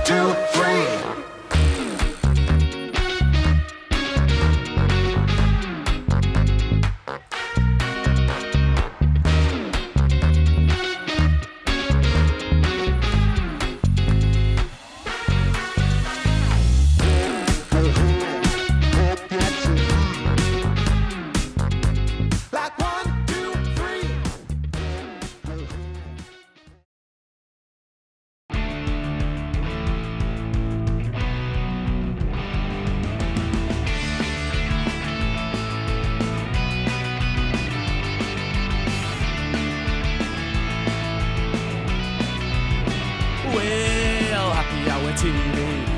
two, three.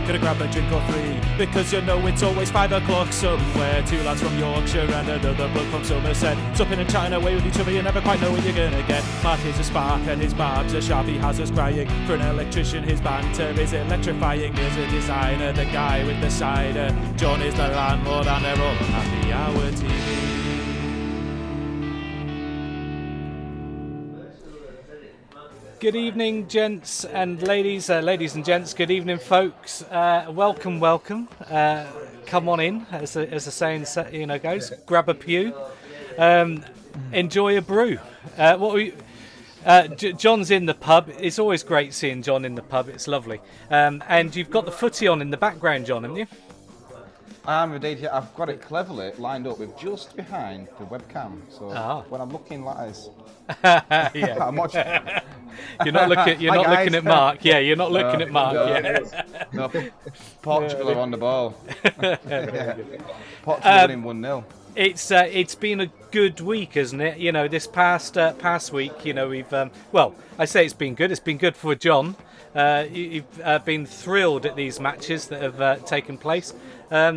Gonna grab a drink or three, because you know it's always 5 o'clock somewhere. Two lads from Yorkshire and another bloke from Somerset, supping and chatting away with each other, you never quite know what you're gonna get. Mark is a spark and his barbs are sharp, he has us crying. For an electrician his banter is electrifying. There's a designer, the guy with the cider. John is the landlord and they're all on Happy Hour TV. Good evening, gents and ladies, ladies and gents. Good evening, folks. Welcome. Come on in, as the saying goes. Grab a pew. Enjoy a brew. John's in the pub. It's always great seeing John in the pub. It's lovely. And you've got the footy on in the background, John, haven't you? I am indeed. I've got it cleverly lined up with just behind the webcam. So when I'm looking like this, I'm watching. You're not looking at Mark. Yeah, you're not looking at Mark. No, Portugal are on the ball. Portugal winning 1-0. It's been a good week, hasn't it? You know, this past week, we've I say it's been good. It's been good for John. You've been thrilled at these matches that have taken place. How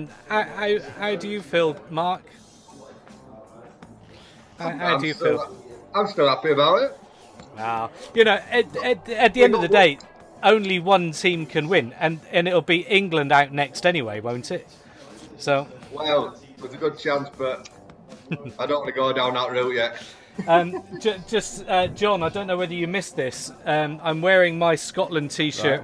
do you feel, Mark? How do you feel? I'm still happy about it. Wow. At the end of the day, only one team can win, and it'll be England out next anyway, won't it? So. Well, there's a good chance, but I don't want to go down that route yet. John, I don't know whether you missed this. I'm wearing my Scotland T-shirt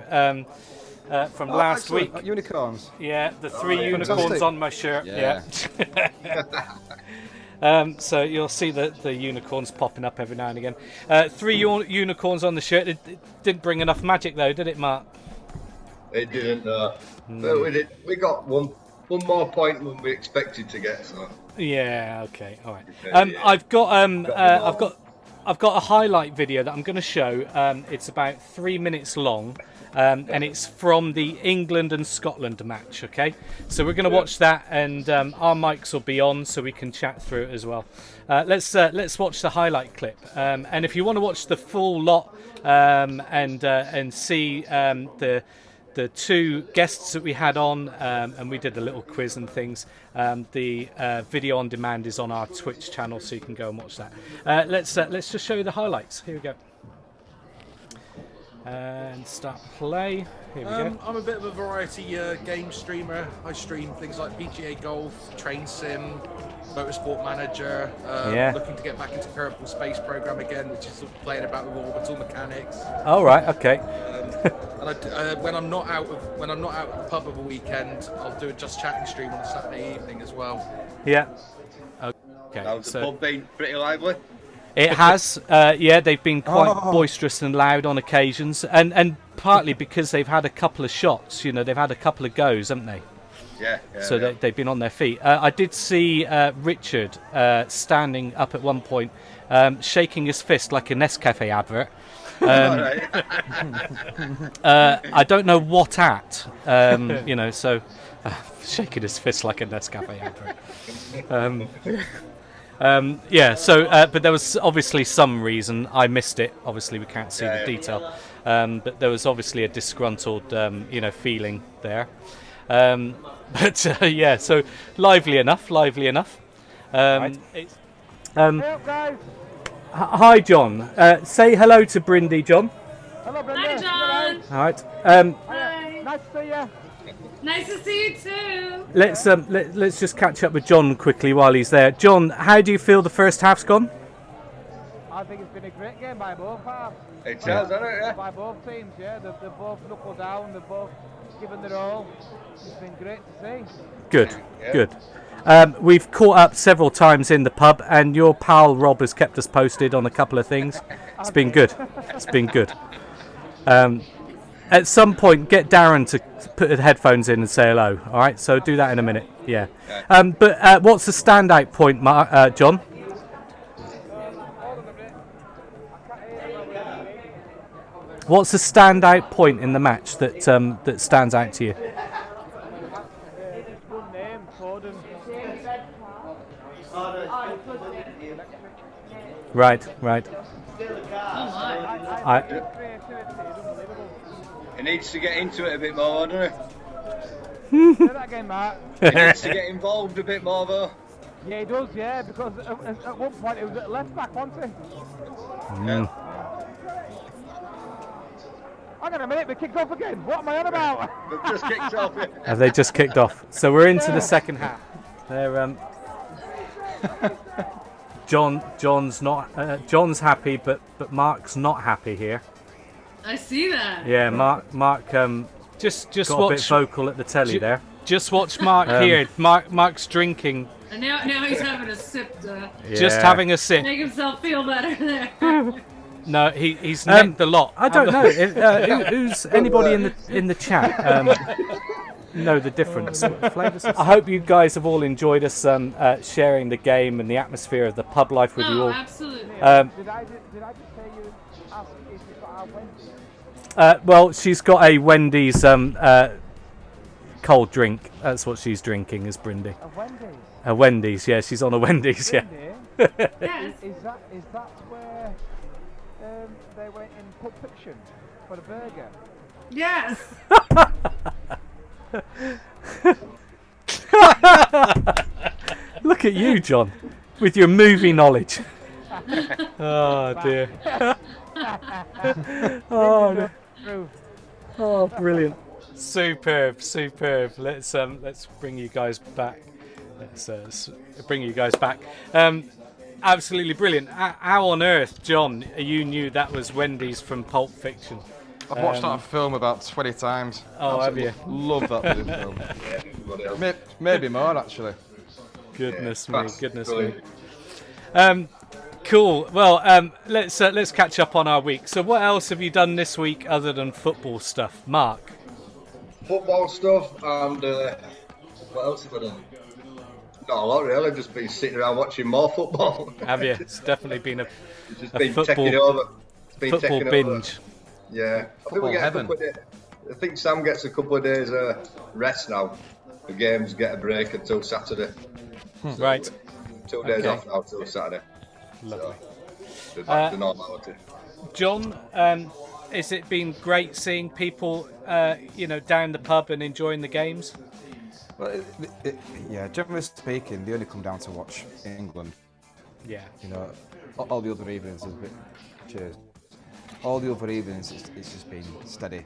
from last week. Unicorns. Yeah, the three unicorns on my shirt. Yeah. So you'll see the unicorns popping up every now and again. 3 unicorns on the shirt. It didn't bring enough magic though, did it, Mark? It didn't. But we got one more point than we expected to get. So. Yeah. Okay. All right. I've got a highlight video that I'm going to show. It's about 3 minutes long. And it's from the England and Scotland match, okay? So we're going to watch that, and our mics will be on so we can chat through it as well. Let's watch the highlight clip. And if you want to watch the full lot and see the two guests that we had on, and we did a little quiz and things, the video on demand is on our Twitch channel, so you can go and watch that. Let's just show you the highlights. Here we go. And start play. Here we go. I'm a bit of a variety game streamer. I stream things like PGA Golf, Train Sim, Motorsport Manager. Looking to get back into Kerbal Space Program again, which is sort of playing about with orbital mechanics. Oh right, okay. And when I'm not out at the pub of a weekend, I'll do a Just Chatting stream on a Saturday evening as well. Yeah. Okay. How's the pub been? Pretty lively. It has, they've been quite boisterous and loud on occasions, and partly because they've had a couple of shots, they've had a couple of goes, haven't they? Yeah. So they've been on their feet. I did see Richard standing up at one point, shaking his fist like a Nescafe advert. I don't know what at, so shaking his fist like a Nescafe advert. But there was obviously some reason. I missed it. Obviously, we can't see the detail. But there was obviously a disgruntled, feeling there. So lively enough. Right. Hi, John. Say hello to Brindy, John. Hello, Brindy. Hi, John. All right. Hi. Nice to see you. Nice to see you too. Let's just catch up with John quickly while he's there. John, how do you feel the first half's gone? I I think it's been a great game by both halves. It has, hasn't it? Yeah. By both teams, yeah. They've both knuckled down. They've both given their all. It's been great to see. Good, good. We've caught up several times in the pub, and your pal Rob has kept us posted on a couple of things. It's been good. It's been good. At some point, get Darren to put the headphones in and say hello. All right, so do that in a minute. Yeah. But what's the standout point, John? What's the standout point in the match that that stands out to you? Right. He needs to get into it a bit more, doesn't Say that again, Mark. he? He needs to get involved a bit more, though. Yeah, he does, yeah, because at one point he was at left back, wasn't he? Yeah. Hang on a minute, we kicked off again. What am I on about? They've just kicked off. Yeah. Have they just kicked off? So we're into the second half. They're John's not John's happy, but Mark's not happy here. I see that. Yeah, Mark Just got watch. a bit vocal at the telly there. Just watch Mark here. Mark's drinking. And now he's having a sip to Just having a sip. make himself feel better there. No, he's nicked the lot. I don't know. Who's anybody in the chat? Know the difference. Flavors. I hope you guys have all enjoyed us sharing the game and the atmosphere of the pub life with you all. Absolutely. Did I just hear you ask if you've got our Wendy's? Well, she's got a Wendy's cold drink. That's what she's drinking, is Brindy. A Wendy's? A Wendy's, yeah. She's on a Wendy's, yeah. Yes. Is that where they went in Pulp Fiction for the burger? Yes. Look at you, John, with your movie knowledge. Oh dear. Oh, brilliant. Superb. Let's bring you guys back. Let's bring you guys back. Absolutely brilliant. How on earth, John, you knew that was Wendy's from Pulp Fiction? I've watched that film about 20 times. Oh, have you? Love that bloody film. Maybe more, actually. Goodness me. Cool. Well, let's catch up on our week. So, what else have you done this week other than football stuff, Mark? Football stuff and what else have I done? Not a lot, really. I've just been sitting around watching more football. Have you? It's definitely been a football, taking over. It's been football taking binge. Over. Yeah, I think we get a couple of days. I think Sam gets a couple of days rest now. The games get a break until Saturday. So Right. 2 days off now till Saturday. Lovely. So, we're back to normality. John, has it been great seeing people, down the pub and enjoying the games? Well, yeah, generally speaking, they only come down to watch England. Yeah. You know, all the other evenings has been. Cheers. All the other evenings, it's just been steady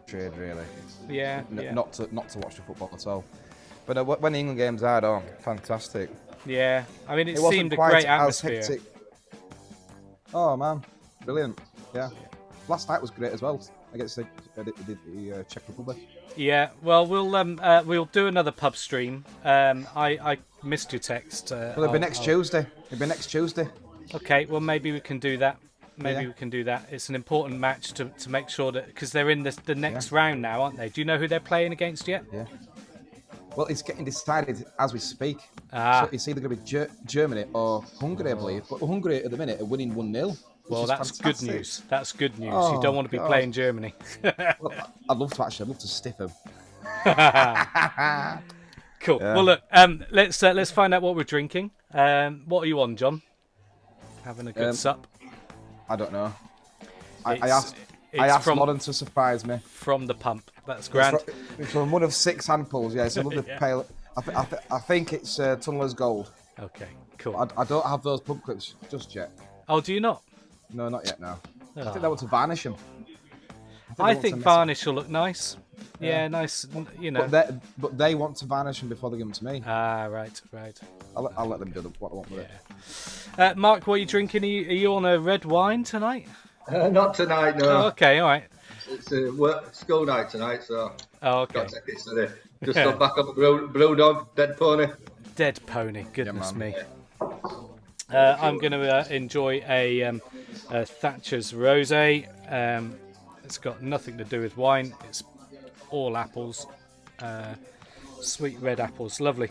trade, really. Yeah. Not to watch the football at all. But when the England games are on, fantastic. Yeah. I mean, it wasn't seemed a quite great as atmosphere. hectic. Oh man, brilliant! Yeah. Last night was great as well against the Czech Republic. Yeah. Well, we'll do another pub stream. I missed your text. Well, it'll be next Tuesday. Okay. Well, maybe we can do that. We can do that. It's an important match to make sure that, because they're in the next round now, aren't they? Do you know who they're playing against yet? Yeah. Well, it's getting decided as we speak. So it's either going to be Germany or Hungary, I believe. But Hungary at the minute are winning 1-0. Well, that's good news. That's good news. Oh, you don't want to be playing Germany. Well, I'd love to stiff them. Cool. Yeah. Well, look. Let's find out what we're drinking. What are you on, John? Having a good sup. I don't know. I asked Lauren to surprise me. From the pump. That's grand. It's from one of 6 handfuls. Yeah, it's a lovely pale. I think it's Tunneller's Gold. Okay, cool. I don't have those pump clips just yet. Oh, do you not? No, not yet. No. Oh. I think they want to varnish them. I think varnish will look nice. Yeah, nice. You know. But they want to varnish them before they give them to me. Ah, right. I'll let them do what I want with Mark, what are you drinking? Are you on a red wine tonight? Not tonight, no. Oh, okay, all right. It's a school night tonight, so okay. Got to take it steady. Just got back up Blue Dog, Dead Pony. Dead Pony, goodness me. I'm going to enjoy a Thatcher's Rosé. It's got nothing to do with wine. It's all apples, sweet red apples, lovely.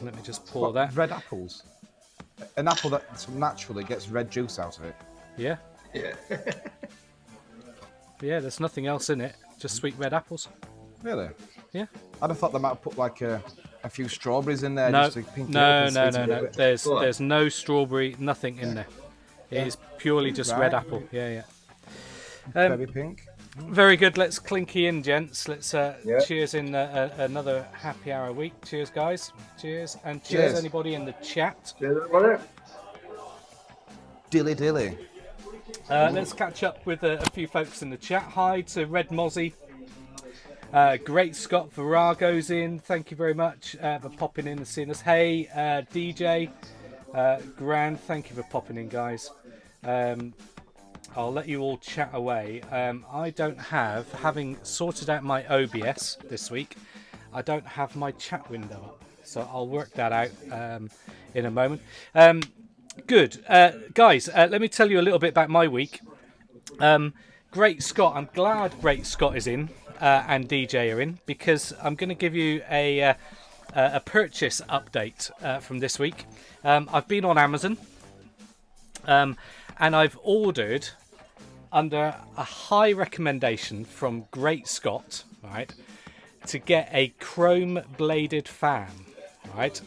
Let me just pour that. Red apples? An apple that naturally gets red juice out of it? Yeah. Yeah. Yeah, there's nothing else in it, just sweet red apples. Really? Yeah. I'd have thought they might have put like a few strawberries in there. No, just to pink it up and sweeten it a bit. There's no strawberry, nothing in there. It is purely just red apple. Yeah. Very pink. Very good. Let's clinky in, gents. Let's cheers in another happy hour week. Cheers, guys. Cheers. And cheers, anybody in the chat. Cheers, everybody. Dilly. Let's catch up with a few folks in the chat. Hi to Red Mozzie. Great Scott Virago's in. Thank you very much for popping in and seeing us. Hey, DJ. Grand. Thank you for popping in, guys. I'll let you all chat away. I don't have, having sorted out my OBS this week, I don't have my chat window up. So I'll work that out in a moment. Good. Guys, let me tell you a little bit about my week. Great Scott, I'm glad Great Scott is in and DJ are in, because I'm going to give you a purchase update from this week. I've been on Amazon and I've ordered, under a high recommendation from Great Scott, right, to get a chrome bladed fan, right,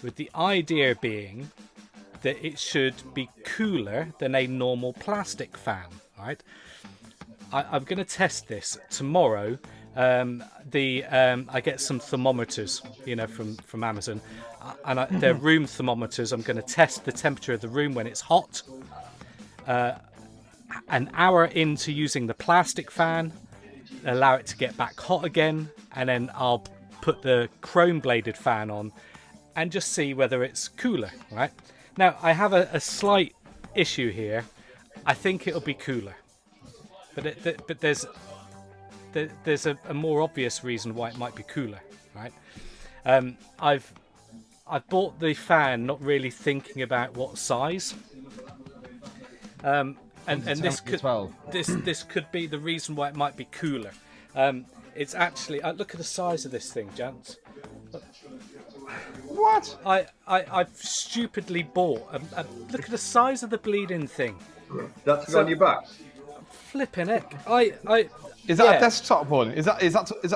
with the idea being that it should be cooler than a normal plastic fan, right? I'm going to test this tomorrow. I get some thermometers, from Amazon, and they're room thermometers. I'm going to test the temperature of the room when it's hot. An hour into using the plastic fan, allow it to get back hot again, and then I'll put the chrome bladed fan on and just see whether it's cooler, right? Now, I have a slight issue here. I think it'll be cooler, but there's a more obvious reason why it might be cooler, right? I've bought the fan not really thinking about what size, and this could be the reason why it might be cooler. It's actually, look at the size of this thing, gents. What? I've stupidly bought. Look at the size of the bleeding thing. That's on your back. Flipping heck! Is that a desktop one? Is that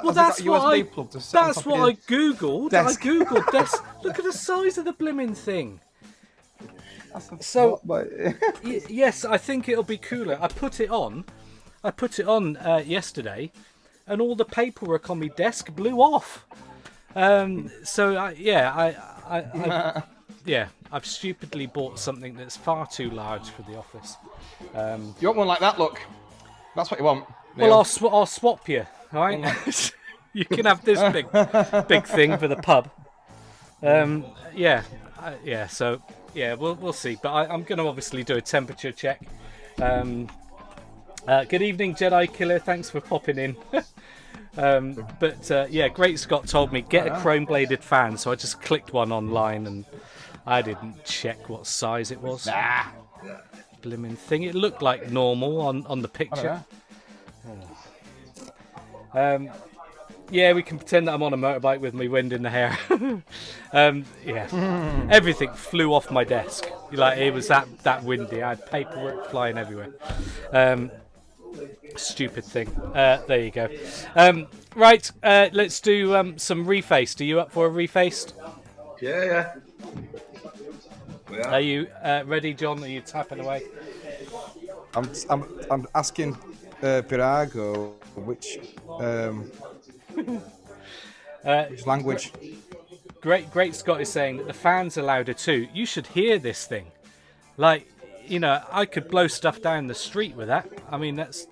well, that's what USB plug to set that's what I googled. Desk. I googled desk. Look at the size of the blimmin' thing. Yes, I think it'll be cooler. I put it on yesterday, and all the paperwork on my desk blew off. I've stupidly bought something that's far too large for the office. You want one like that? Look, that's what you want. Neil. Well, I'll swap you. All right, you can have this big thing for the pub. So we'll see. But I'm going to obviously do a temperature check. Good evening, Jedi Killer. Thanks for popping in. Great Scott told me get a chrome bladed fan, so I just clicked one online and I didn't check what size it was. Blimmin' thing. It looked like normal on the picture. We can pretend that I'm on a motorbike with my wind in the hair. Everything flew off my desk. It was that windy. I had paperwork flying everywhere. Stupid thing. There you go. Right, let's do some refaced. Are you up for a refaced? Yeah. Are you ready, John? Are you tapping away? I'm asking Pirago which language. Great Scott is saying that the fans are louder too. You should hear this thing. I could blow stuff down the street with that. I mean, that's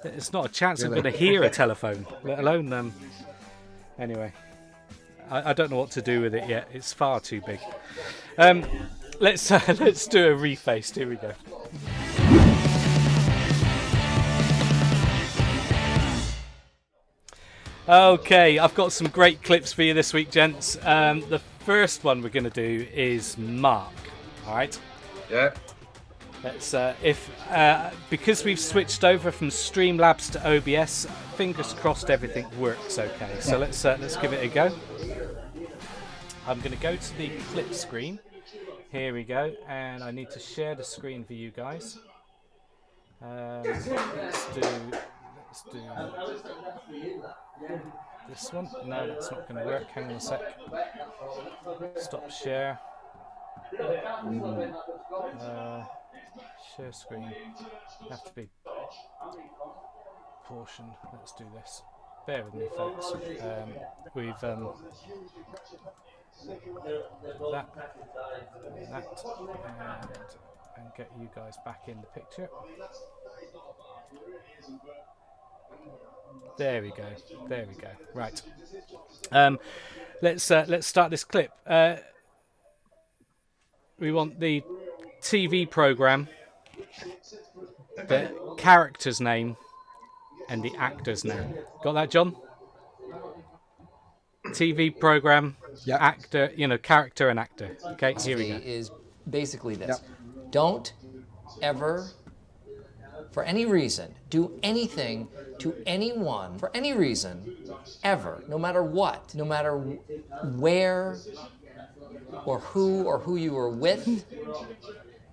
it's not a chance really? I'm going to hear a telephone, let alone Anyway, I don't know what to do with it yet. It's far too big. Let's do a reface. Here we go. Okay, I've got some great clips for you this week, gents. The first one we're going to do is Mark. All right. Yeah. Let's because we've switched over from Streamlabs to OBS. Fingers crossed, everything works okay. So let's give it a go. I'm going to go to the clip screen. Here we go, and I need to share the screen for you guys. Let's do this one. No, that's not going to work. Hang on a sec. Stop share. Share screen. Have to be portioned. Let's do this. Bear with me, folks. We've that, and get you guys back in the picture. There we go. There we go. Right. Let's start this clip. We want the TV program, the character's name, and the actor's name. Got that, John? TV program, actor, character and actor. Okay, here we go. Is basically this. Yep. Don't ever, for any reason, do anything to anyone, for any reason, ever, no matter what, no matter where or who you are with,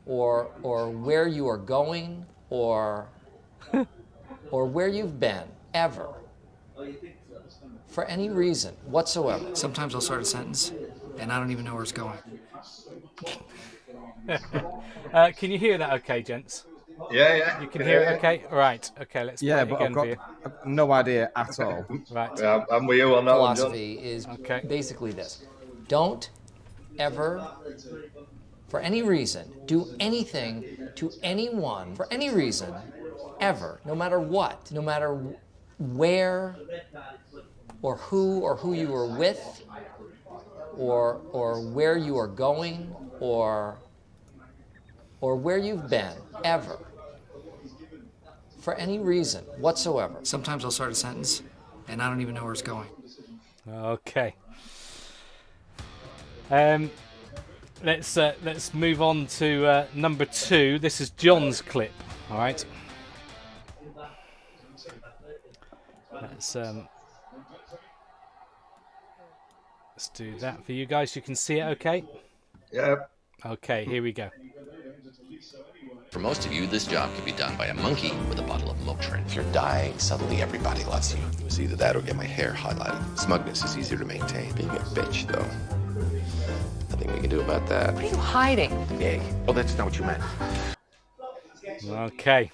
or where you are going, or where you've been, ever. For any reason whatsoever. Sometimes I'll start a sentence and I don't even know where it's going. Can you hear that okay, gents? Yeah. You can hear it okay? Right. Okay, let's play it again for you. I've got no idea at all. Right. Yeah, I'm with you on that one, John. Philosophy is basically this. Don't ever, for any reason, do anything to anyone, for any reason, ever, no matter what, no matter where or who you are with, or where you are going, or where you've been, ever. For any reason whatsoever. Sometimes I'll start a sentence and I don't even know where it's going. Okay. Let's move on to number 2. This is John's clip. All right. Let's do that for you guys. You can see it okay? Yeah. Okay, here we go. For most of you, this job can be done by a monkey with a bottle of Motrin. If you're dying, suddenly everybody loves you. It was either that or get my hair highlighted. Smugness is easier to maintain. Being a bitch, though. Nothing we can do about that. What are you hiding? Hey, oh, that's not what you meant. Okay.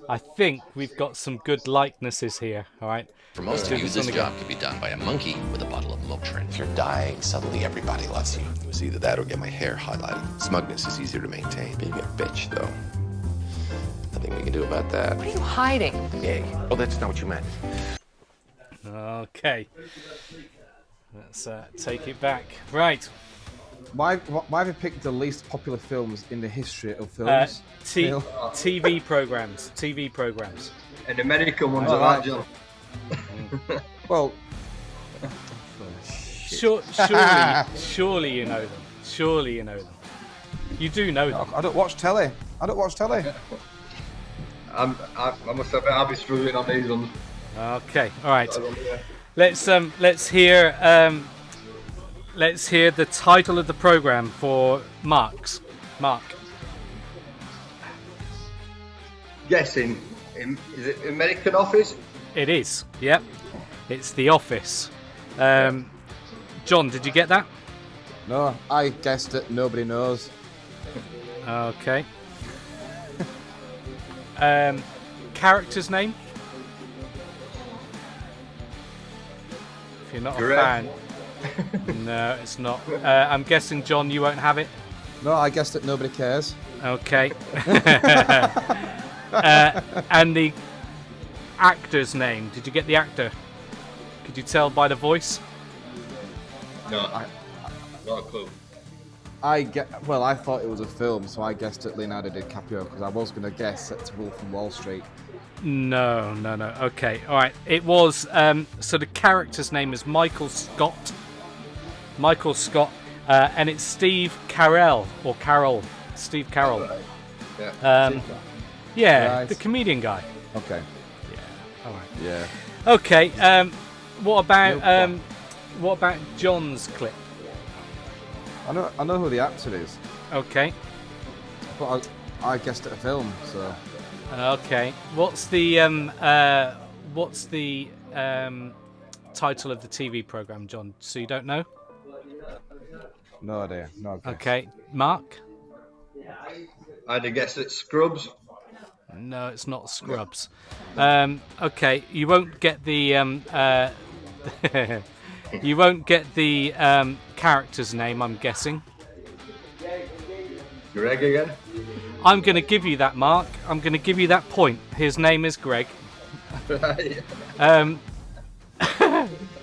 I think we've got some good likenesses here, all right? For most of you, this job can be done by a monkey with a bottle of Motrin. If you're dying, suddenly everybody loves you. It was either that or get my hair highlighted. Smugness is easier to maintain. Being a bitch, though. Nothing we can do about that. What are you hiding? Hey, oh, that's not what you meant. Okay. Let's take it back. Right. Why have you picked the least popular films in the history of films? TV programs. TV programs. And the American ones are that, John. Well, surely you know them. Surely you know them. You do know them. I don't watch telly. I must admit, I'll be struggling on these ones. Okay. All right. Let's hear the title of the program for Mark. Guessing. Is it American Office? It is. Yep. It's The Office. John, did you get that? No, I guessed it. Nobody knows. Okay. Character's name? If you're not a fan. No, it's not. I'm guessing, John, you won't have it? No, I guessed it. Nobody cares. Okay. And the actor's name. Did you get the actor? Could you tell by the voice? No, not a clue. I thought it was a film, so I guessed at Leonardo DiCaprio because I was going to guess at Wolf of Wall Street. No. Okay, all right. It was. So the character's name is Michael Scott. And it's Steve Carell or Carroll. Steve Carroll. Yeah. The comedian guy. Okay. Yeah. All right. Yeah. Okay. What about John's clip? I know who the actor is. Okay. But I guessed at a film, so. Okay. What's the title of the TV program, John? So you don't know? No idea. No. Okay. Mark? I'd have guessed it's Scrubs. No, it's not Scrubs. Okay. You won't get the you won't get the character's name, I'm guessing. Greg again? I'm going to give you that, Mark. I'm going to give you that point. His name is Greg.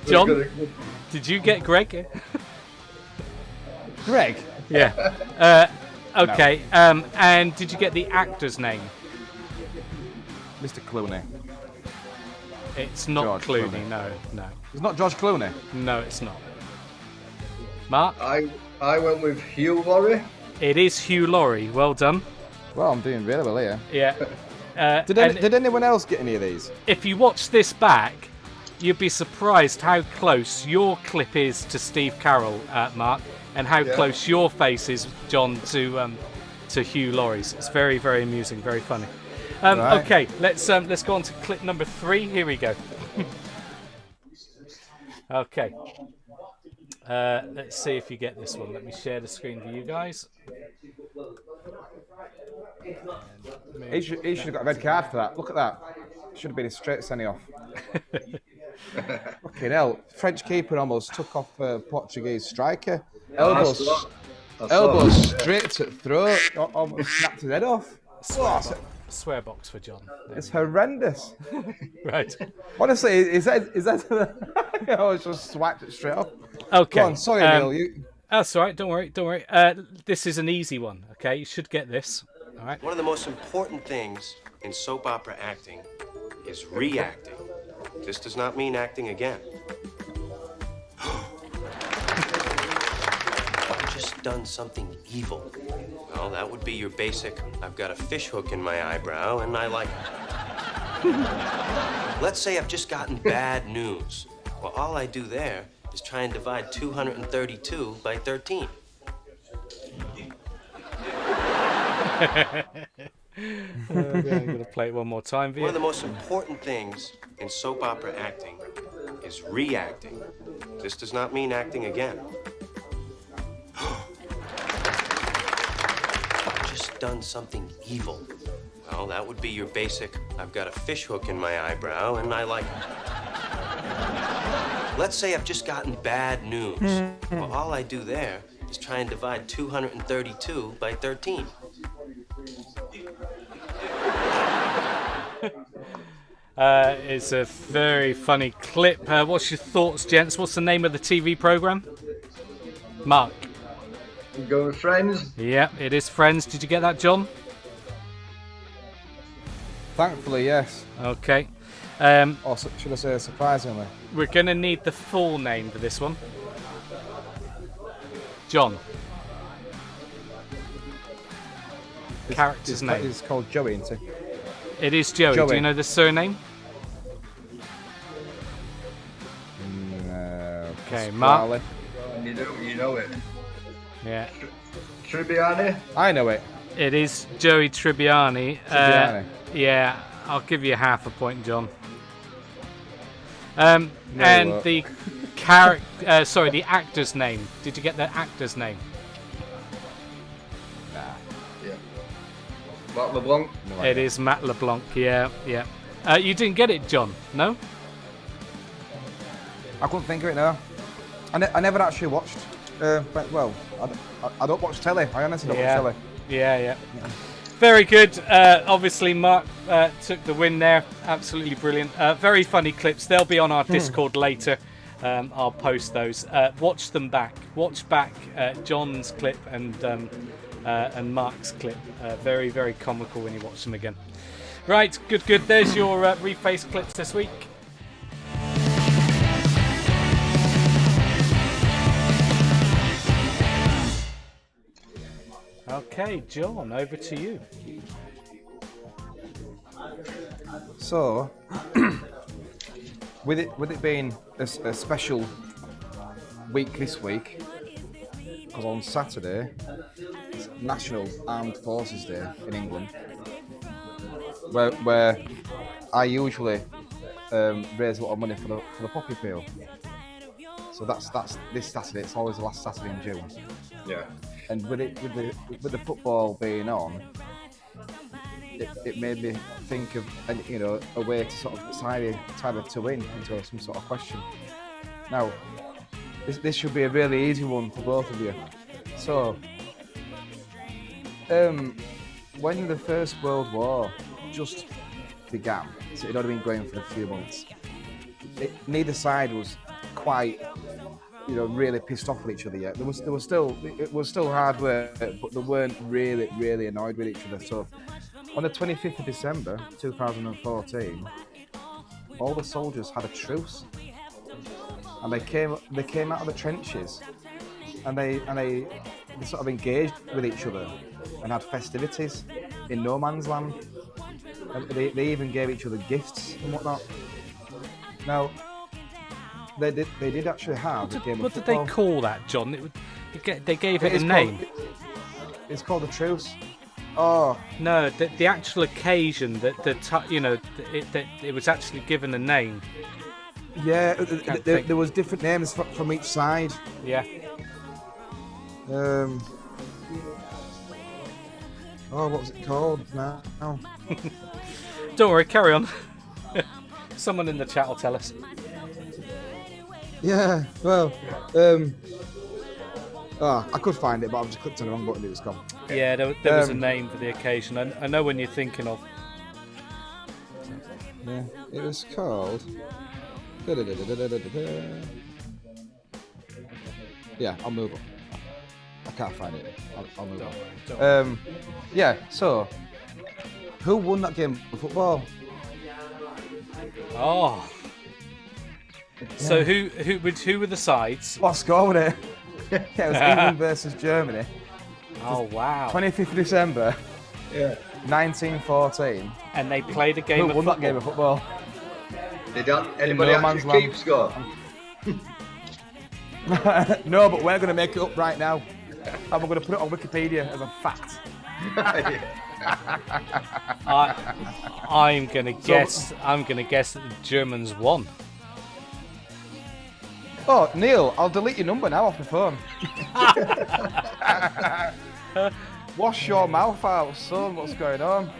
John, did you get Greg? Greg? Yeah. Okay. No. And did you get the actor's name? Mr. Clooney. It's not George Clooney. No. It's not George Clooney? No, it's not. Mark? I went with Hugh Laurie. It is Hugh Laurie. Well done. Well, I'm doing really well here. Yeah. Did anyone else get any of these? If you watch this back, you'd be surprised how close your clip is to Steve Carroll, Mark, and how close your face is, John, to Hugh Laurie's. It's very, very amusing, very funny. Right. Okay, let's go on to clip number 3. Here we go. Okay. Let's see if you get this one. Let me share the screen for you guys. He should have got a red card for that. Look at that. Should have been a straight send-off. Fucking hell. French keeper almost took off Portuguese striker. Elbows straight to the throat. Almost snapped his head off. Swear box for John. It's horrendous. Right. Honestly, is that I was just swiped it straight off. Okay. Go on, sorry, Neil. That's all right. Don't worry. This is an easy one. Okay, you should get this. All right. One of the most important things in soap opera acting is reacting. This does not mean acting again. I've just done something evil. Well, that would be your basic, I've got a fish hook in my eyebrow and I like it. Let's say I've just gotten bad news. Well, all I do there is try and divide 232 by 13. I'm going to play it one more time. One of the most important things in soap opera acting is reacting. This does not mean acting again. I've just done something evil. Well, that would be your basic, I've got a fish hook in my eyebrow and I like it. Let's say I've just gotten bad news. Well, all I do there is try and divide 232 by 13. It's a very funny clip. What's your thoughts, gents? What's the name of the TV program? Mark. You go with Friends? Yeah, it is Friends. Did you get that, John? Thankfully, yes. Okay. Or should I say surprisingly? We're going to need the full name for this one. John. Character's name. It's called Joey, isn't it? It is Joey. Do you know the surname? No. Okay, Mark. You know it. Yeah. Tribbiani? I know it. It is Joey Tribbiani. Yeah, I'll give you half a point, John. And the the actor's name. Did you get the actor's name? Nah. Yeah. Matt LeBlanc? No, it is Matt LeBlanc, yeah. You didn't get it, John, no? I couldn't think of it, no. I never actually watched, well, I don't watch telly. I honestly don't watch telly. Yeah. Very good. Obviously, Mark took the win there. Absolutely brilliant. Very funny clips. They'll be on our Discord later. I'll post those. Watch them back. Watch back John's clip and Mark's clip. Very, very comical when you watch them again. Right, good. There's your reface clips this week. Okay, John, over to you. So, with it being a special week this week, because on Saturday it's National Armed Forces Day in England, where I usually raise a lot of money for the poppy peel. So that's this Saturday. It's always the last Saturday in June. Yeah. And with the football being on, it made me think of a way to sort of tie the two in into some sort of question. Now, this should be a really easy one for both of you. So, when the First World War just began, so it had been going for a few months, neither side was quite really pissed off with each other yet. It was still hard work, but they weren't really annoyed with each other. So on the 25th of December 2014, all the soldiers had a truce, and they came out of the trenches, and they sort of engaged with each other and had festivities in no man's land. And they even gave each other gifts and whatnot. Now, they did actually have a game of What football. did they call that, John? They gave it a name. It's called a truce. Oh no, the actual occasion that it was actually given a name. Yeah, there was different names from each side. Yeah. Oh, what was it called now? Don't worry, carry on. Someone in the chat will tell us. Yeah, well, I could find it, but I've just clicked on the wrong button. It was gone. Yeah, there was a name for the occasion. I know when you're thinking of. Yeah, it was called. Yeah, I'll move on. I can't find it. I'll move on. Yeah, so who won that game of football? Oh. So who were the sides? What score was it? Yeah, it was England versus Germany. Oh wow! 25th of December. Yeah. 1914. And they played a game. Who won that game of football? Did anybody actually keep score? No, but we're going to make it up right now, and we're going to put it on Wikipedia as a fact. I'm going to guess. I'm going to guess that the Germans won. Oh, Neil, I'll delete your number now off the phone. Wash your mouth out, son. What's going on?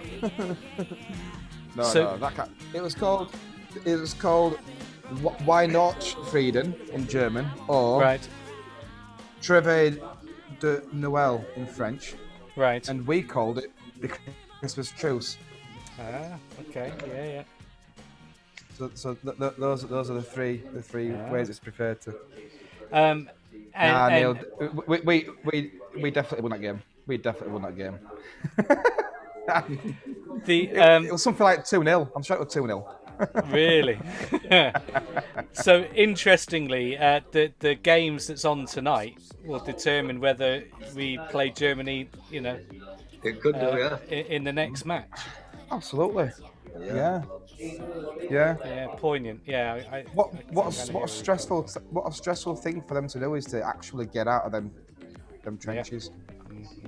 No, that can't. It was called Why Not Frieden in German, or right. Trêve de Noël in French. Right. And we called it the Christmas Truce. Ah, okay, yeah. So those are the three ways it's preferred to. Neil, we definitely won that game. We definitely won that game. It was something like 2-0. I'm sure it was 2-0. Really? So interestingly, the games that's on tonight will determine whether we play Germany. It could do, yeah. In the next match. Absolutely. Yeah. Poignant. Yeah. What a stressful thing for them to do is to actually get out of them trenches.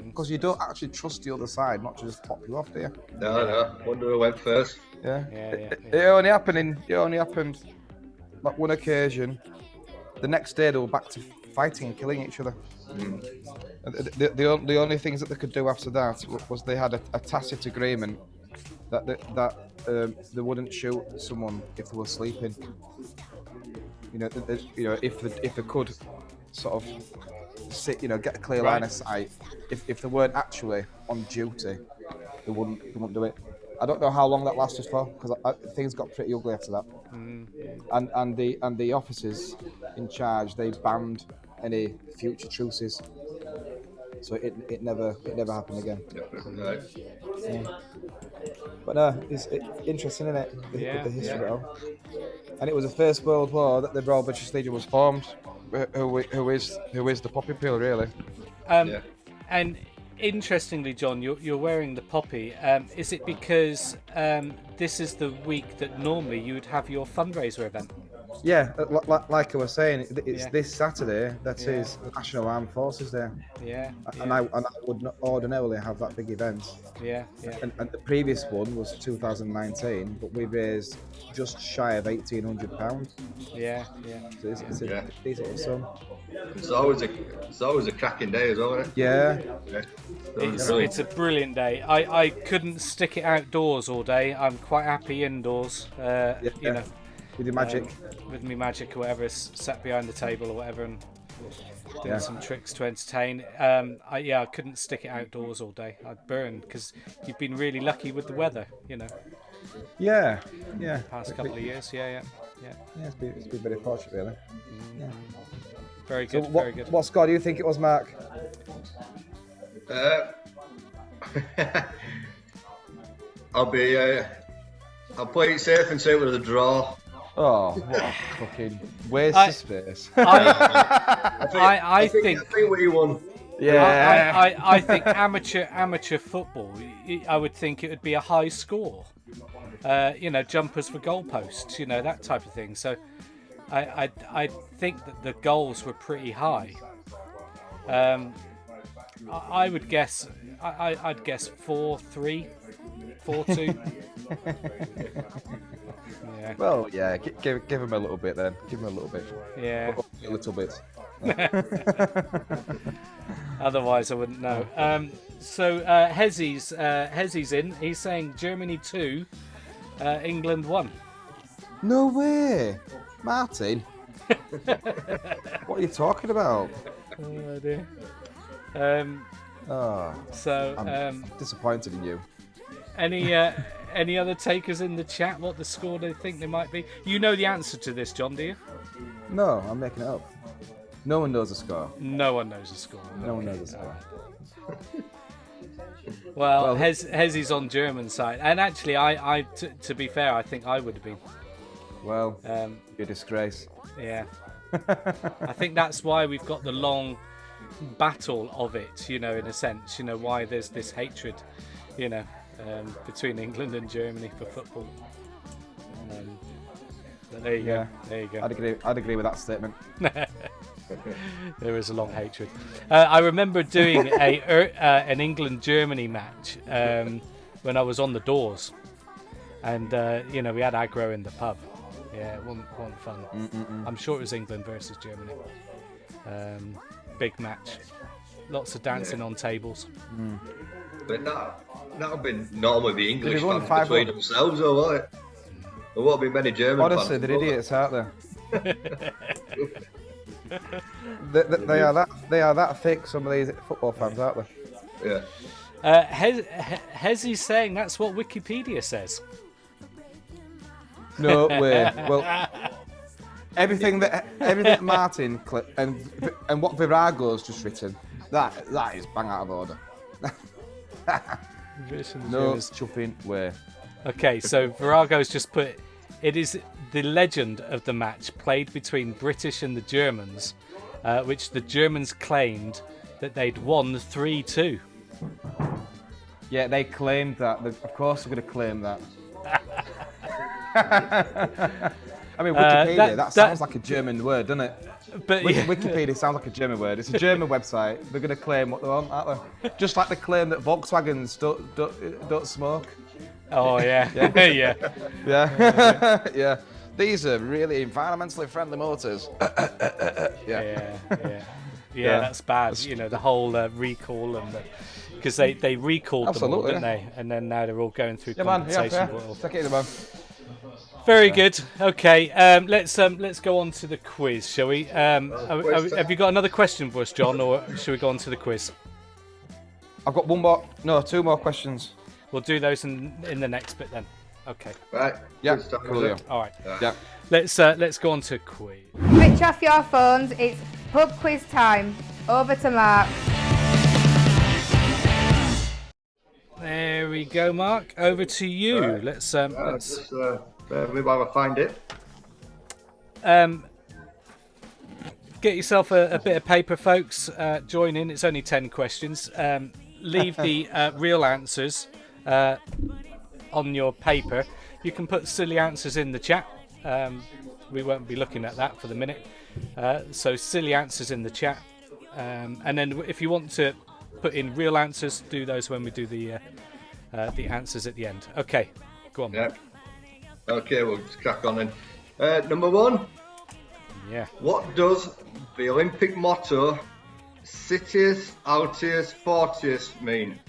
Because you don't actually trust the other side, not to just pop you off, do you? No. Wonder who went first. Yeah. It only happened like one occasion. The next day they were back to fighting and killing each other. The only things that they could do after that was they had a tacit agreement that they wouldn't shoot someone if they were sleeping. If they could sort of sit, get a clear line of sight. If they weren't actually on duty, they wouldn't do it. I don't know how long that lasted for because things got pretty ugly after that. And the officers in charge, they banned any future truces, so it never happened again. Right. Yeah. But no, it's interesting, isn't it? The history of it all. And it was the First World War that the Royal British Legion was formed. Who is the poppy peel, really? And interestingly, John, you're wearing the poppy. Is it because this is the week that normally you would have your fundraiser event? Yeah, like I was saying, it's this Saturday that is National Armed Forces Day. And I would not ordinarily have that big event. And the previous one was 2019, but we raised just shy of £1,800. So it's a decent sum. It's always a cracking day as well, isn't it? Yeah. It's a brilliant day. I couldn't stick it outdoors all day. I'm quite happy indoors. You know. With your magic. With me magic or whatever, sat behind the table or whatever and doing some tricks to entertain. I couldn't stick it outdoors all day. I'd burn because you've been really lucky with the weather, you know. Yeah. Past couple of years, yeah. It's been very fortunate, really. Yeah. Very good, So very good. What score do you think it was, Mark? I'll play it safe and say it was a draw. Oh, what a fucking waste of space. I think we won. Yeah. I think amateur football, I would think it would be a high score. You know, jumpers for goalposts, you know, that type of thing. So I think that the goals were pretty high. I would guess I'd guess 4-3, 4-2. Yeah. Well, yeah, give him a little bit then. Give him a little bit. Yeah. A little bit. Otherwise, I wouldn't know. So Hezzy's in. He's saying Germany 2, England 1. No way, Martin. What are you talking about? Oh dear. So I'm disappointed in you. Any other takers in the chat? What the score they think they might be? You know the answer to this, John, do you? No, I'm making it up. No one knows the score. No one knows the score. No one knows the score. Well, Hezzy's on German side, and actually, to be fair, I think I would have been. Well, you're a disgrace. Yeah. I think that's why we've got the long battle of it, you know, in a sense, you know, why there's this hatred, you know, between England and Germany for football. But there you go. There you go. I'd agree with that statement. There is a long hatred. I remember doing an England-Germany match when I was on the doors, and you know, we had aggro in the pub. Yeah, it wasn't fun. I'm sure it was England versus Germany. Big match. Lots of dancing on tables. But that would be normally the English They won fans between 5-1. themselves, or won't it? There won't be many German Honestly, fans. they're idiots, aren't they? They are that thick, some of these football fans, aren't they? Yeah. Hezzy's saying that's what Wikipedia says. No way. Well, everything that Martin and what Virago's just written, that is bang out of order. No chuffing way. Okay, so Virago's just put, it is the legend of the match played between British and the Germans, which the Germans claimed that they'd won 3-2. Yeah, they claimed that. Of course, they're going to claim that. I mean, Wikipedia, that sounds like a German word, doesn't it? But Wikipedia sounds like a German word. It's a German website. They're going to claim what they want, aren't they? Just like they claim that Volkswagens don't smoke. Oh, yeah. Yeah. These are really environmentally friendly motors. Yeah, that's bad. You know, the whole recall and because they recalled them all, didn't they? And then now they're all going through compensation. Take it in, man. Very good. Okay, let's go on to the quiz, shall we? Have you got another question for us, John, or should we go on to the quiz? I've got two more questions. We'll do those in the next bit then. Okay. Right. Yeah. Good stuff, Cool. is it? All right. Yeah. Let's go on to quiz. Switch off your phones. It's pub quiz time. Over to Mark. There we go, Mark. Over to you. Right. Let's Just bear with me while I find it. Get yourself a bit of paper, folks. Join in. It's only 10 questions. Leave the real answers on your paper. You can put silly answers in the chat. We won't be looking at that for the minute. So silly answers in the chat. And then if you want to put in real answers, do those when we do the answers at the end. Okay, go on. Yeah. Okay, we'll just crack on then. Number 1. Yeah. What does the Olympic motto Citius, Altius, Fortius mean?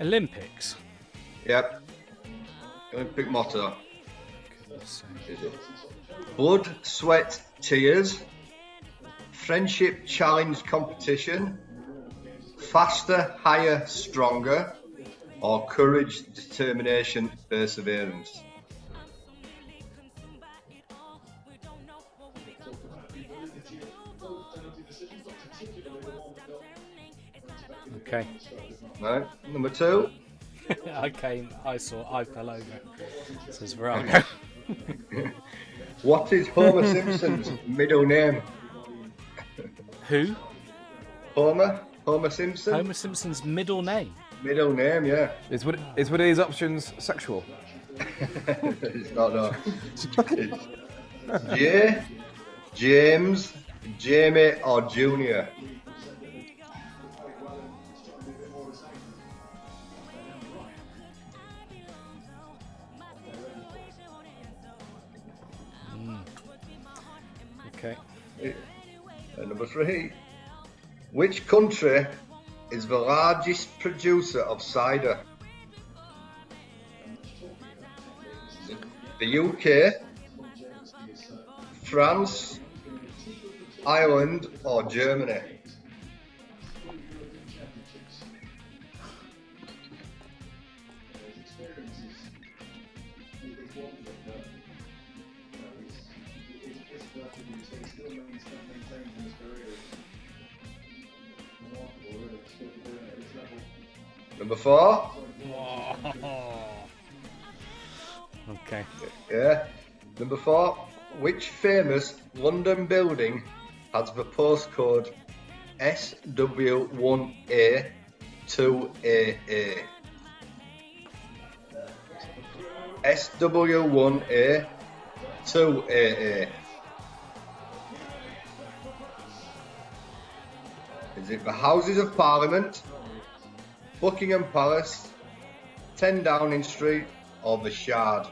Olympics. Yep. Olympic motto. Is it blood, sweat, tears, friendship, challenge, competition, faster, higher, stronger, or courage, determination, perseverance? Okay. Right. Number 2. I fell over. Says Virago. What is Homer Simpson's middle name? Who? Homer Simpson. Homer Simpson's middle name. Middle name, yeah. Is one of these options sexual? It's not, no. It's J, James, Jamie, or Junior. Okay. And number 3. Which country is the largest producer of cider? The UK, France, Ireland, or Germany? Number 4. Okay. Yeah. Number 4. Which famous London building has the postcode SW1A 2AA? SW1A 2AA. Is it the Houses of Parliament, Buckingham Palace, 10 Downing Street, or the Shard?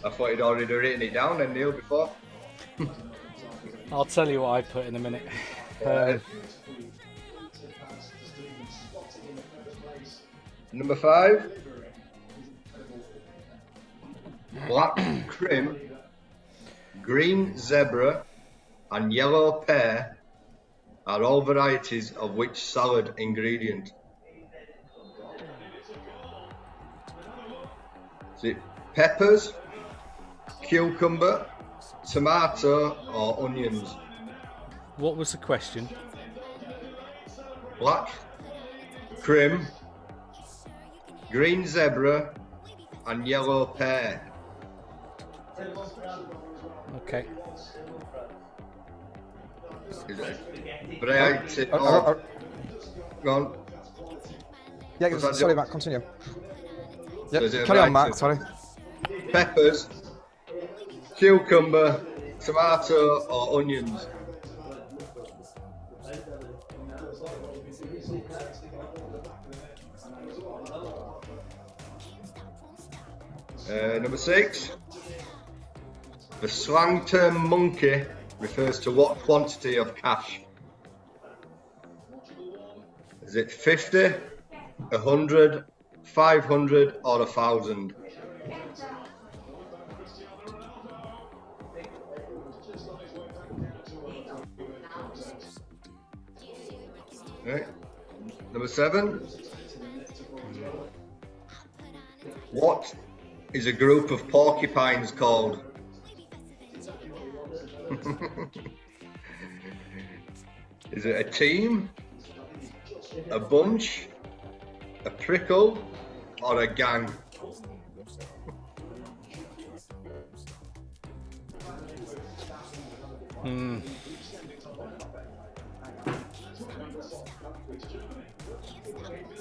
I thought you'd already written it down then, Neil, before. I'll tell you what I put in a minute. Number 5. Black crim, green zebra, and yellow pear are all varieties of which salad ingredient? Is it peppers, cucumber, tomato, or onions? What was the question? Black crim, green zebra, and yellow pear. Okay. Is it variety? Go on. Yeah, sorry, Matt, continue. So is Yep, it carry on, variety? Matt, sorry. Peppers, cucumber, tomato, or onions? Number 6. The slang term monkey refers to what quantity of cash? Is it 50, 100, 500, or 1,000? Right. Number 7. What is a group of porcupines called? Is it a team, a bunch, a prickle, or a gang?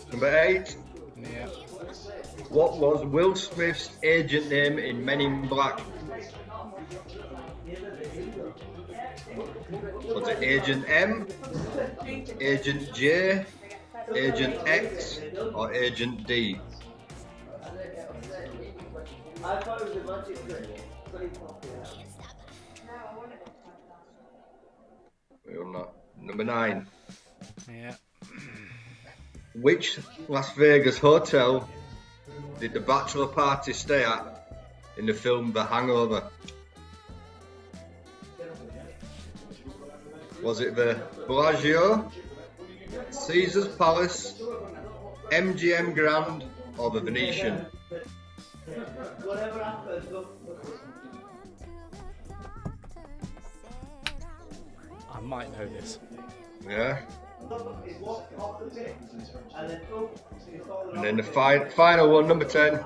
Number 8. Yeah. What was Will Smith's agent name in Men in Black? Was it Agent M, Agent J, Agent X, or Agent D? We're not. Number 9. Yeah. Which Las Vegas hotel did the bachelor party stay at in the film The Hangover? Was it the Bellagio, Caesar's Palace, MGM Grand, or the Venetian? I might know this. Yeah. And then the final one, number 10.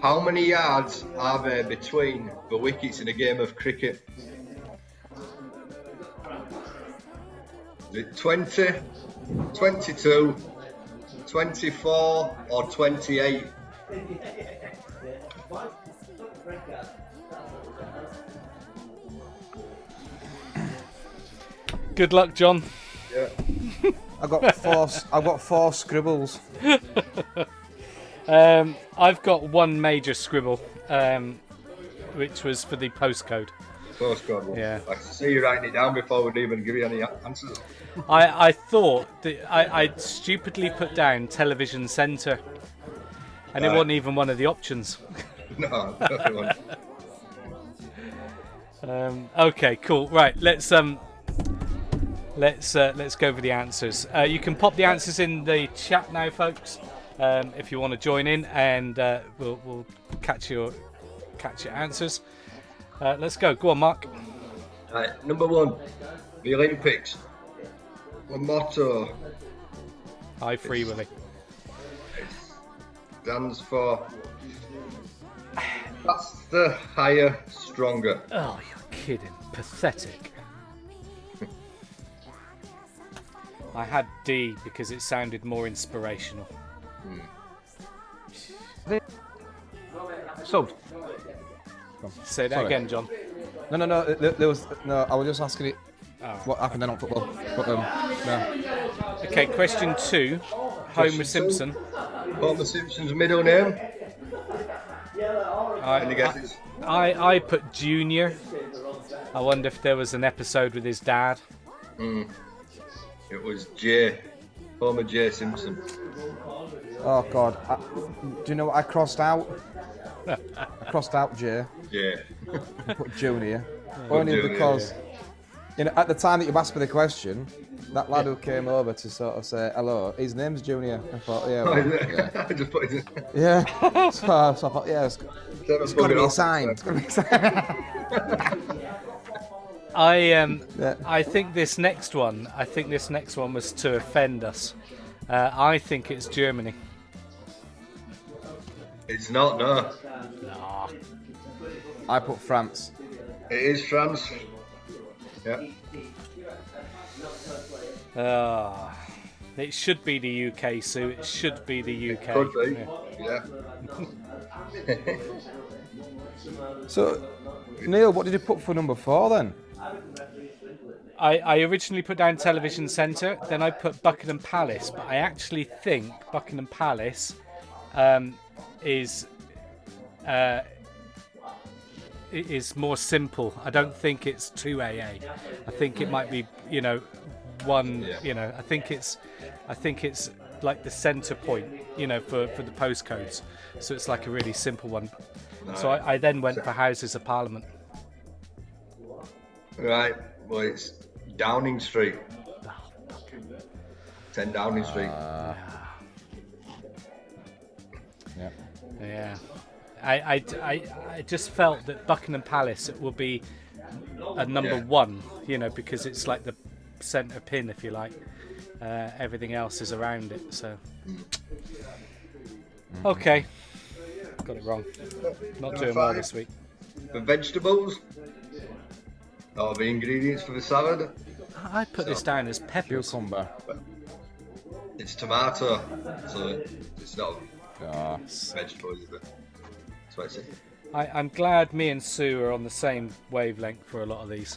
How many yards are there between the wickets in a game of cricket? Is it 20, 22, 24, or 28? Good luck, John. Yeah. I've got 4 scribbles. I've got one major scribble, which was for the postcode. Postcode one. Yeah. I see you writing it down before we'd even give you any answers. I thought that I stupidly put down television centre, and it wasn't even one of the options. No, not one. Okay, cool. Right, let's go over the answers. You can pop the answers in the chat now, folks, if you want to join in, and we'll catch your answers. Let's go. Go on, Mark. Right, number 1, the Olympics. The motto. Hi, Free Willy. Stands for faster, higher, stronger. Oh, you're kidding. Pathetic. I had D because it sounded more inspirational. So, say that Sorry. again, John. No. There was no. I was just asking it. What happened then on football? But, no. Okay, question 2. Homer Simpson. Homer Simpson's middle name? Any guesses? I put Junior. I wonder if there was an episode with his dad. It was J. Homer J. Simpson. Oh God! Do you know what I crossed out? I crossed out J. Yeah. And put Junior. Only because, at the time that you asked me the question, that lad who came over to sort of say hello, his name's Junior. I thought, yeah. Well, yeah. I just put it in. Yeah. So I thought, yeah, it's got to be a sign. It's got to be a sign. I think this next one was to offend us. I think it's Germany. It's not, no. Nah. I put France. It is France. Yeah. It should be the UK, Sue. It should be the UK. Could be. Yeah. So, Neil, what did you put for number 4 then? I originally put down Television Centre, then I put Buckingham Palace, but I actually think Buckingham Palace is more simple. I don't think it's 2AA. I think it might be, one. Yeah. I think it's like the centre point, for the postcodes. So it's like a really simple one. No. So I then went for Houses of Parliament. Right. Well, it's Downing Street. 10 Downing Street. Yeah. I just felt that Buckingham Palace will be a number one, you know, because it's like the centre pin, if you like. Everything else is around it, so. Okay. Got it wrong. Not doing well this week. The vegetables. Or the ingredients for the salad. I put this down as peppers. Cucumber. It's tomato, so it's not vegetable, is it? That's what I say. I'm glad me and Sue are on the same wavelength for a lot of these.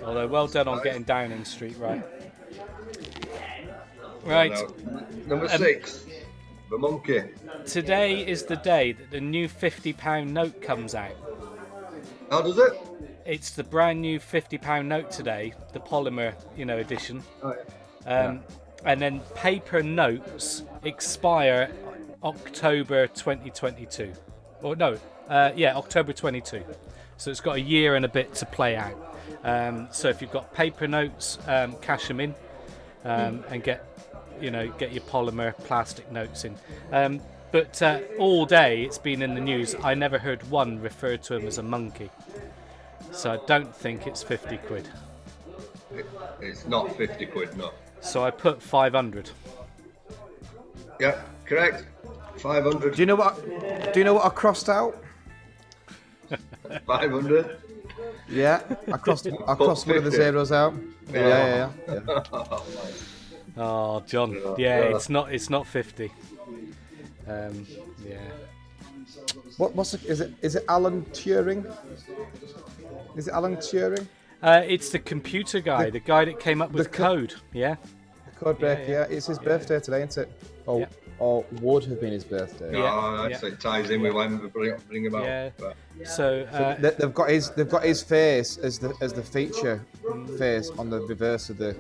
Although, well done on getting Downing Street right. Right. Number 6, the monkey. Today is the day that the new £50 note comes out. How does it? It's the brand new £50 note today, the polymer, edition. Oh, yeah. And then paper notes expire October 2022. Or no, October 22. So it's got a year and a bit to play out. So if you've got paper notes, cash them in and get your polymer plastic notes in. But all day it's been in the news. I never heard one refer to him as a monkey. So I don't think it's 50 quid. It's not 50 quid, no. So I put 500. Yeah, correct. 500. Do you know what I crossed out? 500. Yeah, I crossed one of the zeros out. Yeah. Oh, John. Yeah, it's not 50. Yeah. Is it Alan Turing? Is it Alan Turing? It's the computer guy, the guy that came up with code. Yeah. The code break. Yeah. It's his birthday today, isn't it? Or would have been his birthday. So it ties in with when we bring him out. Yeah. So they've got his face as the feature face on the reverse of the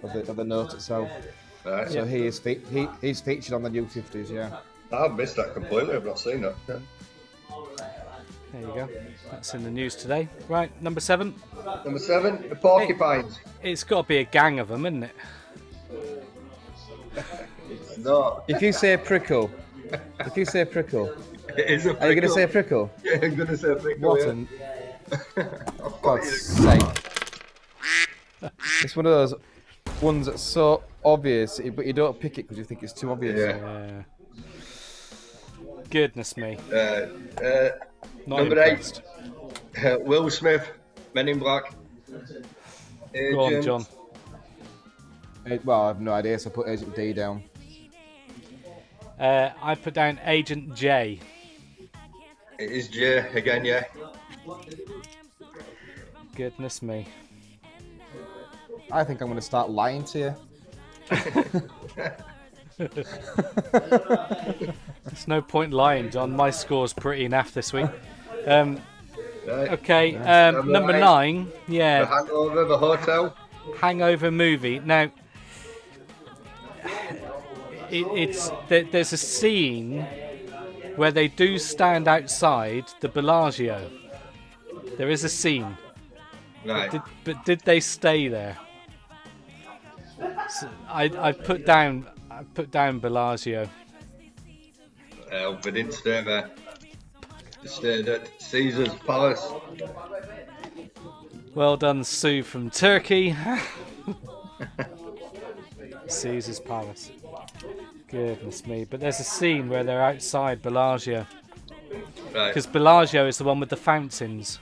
of the note itself. Right. So he's featured on the new 50s. Yeah. I've missed that completely. I've not seen it. There you go. That's in the news today. Right, number 7. Number 7, the porcupines. It's got to be a gang of them, isn't it? It's not. If you say prickle, it is a prickle. Are you going to say prickle? Yeah, I'm going to say prickle. What God's sake. It's one of those ones that's so obvious, but you don't pick it because you think it's too obvious. Yeah. Goodness me. Not number impressed. 8, Will Smith, Men in Black. Agent. Go on, John. Well, I have no idea, so I put Agent D down. I put down Agent J. It is J again, yeah. Goodness me. I think I'm going to start lying to you. There's no point lying, John. My score's pretty naff this week. Okay, number 9. Yeah. The Hangover, the hotel. Hangover movie. Now, there's a scene where they do stand outside the Bellagio. There is a scene. Right. But did they stay there? So I put down Bellagio. They didn't stay there. They stayed at Caesar's Palace. Well done, Sue from Turkey. Caesar's Palace. Goodness me. But there's a scene where they're outside Bellagio. Right. Because Bellagio is the one with the fountains.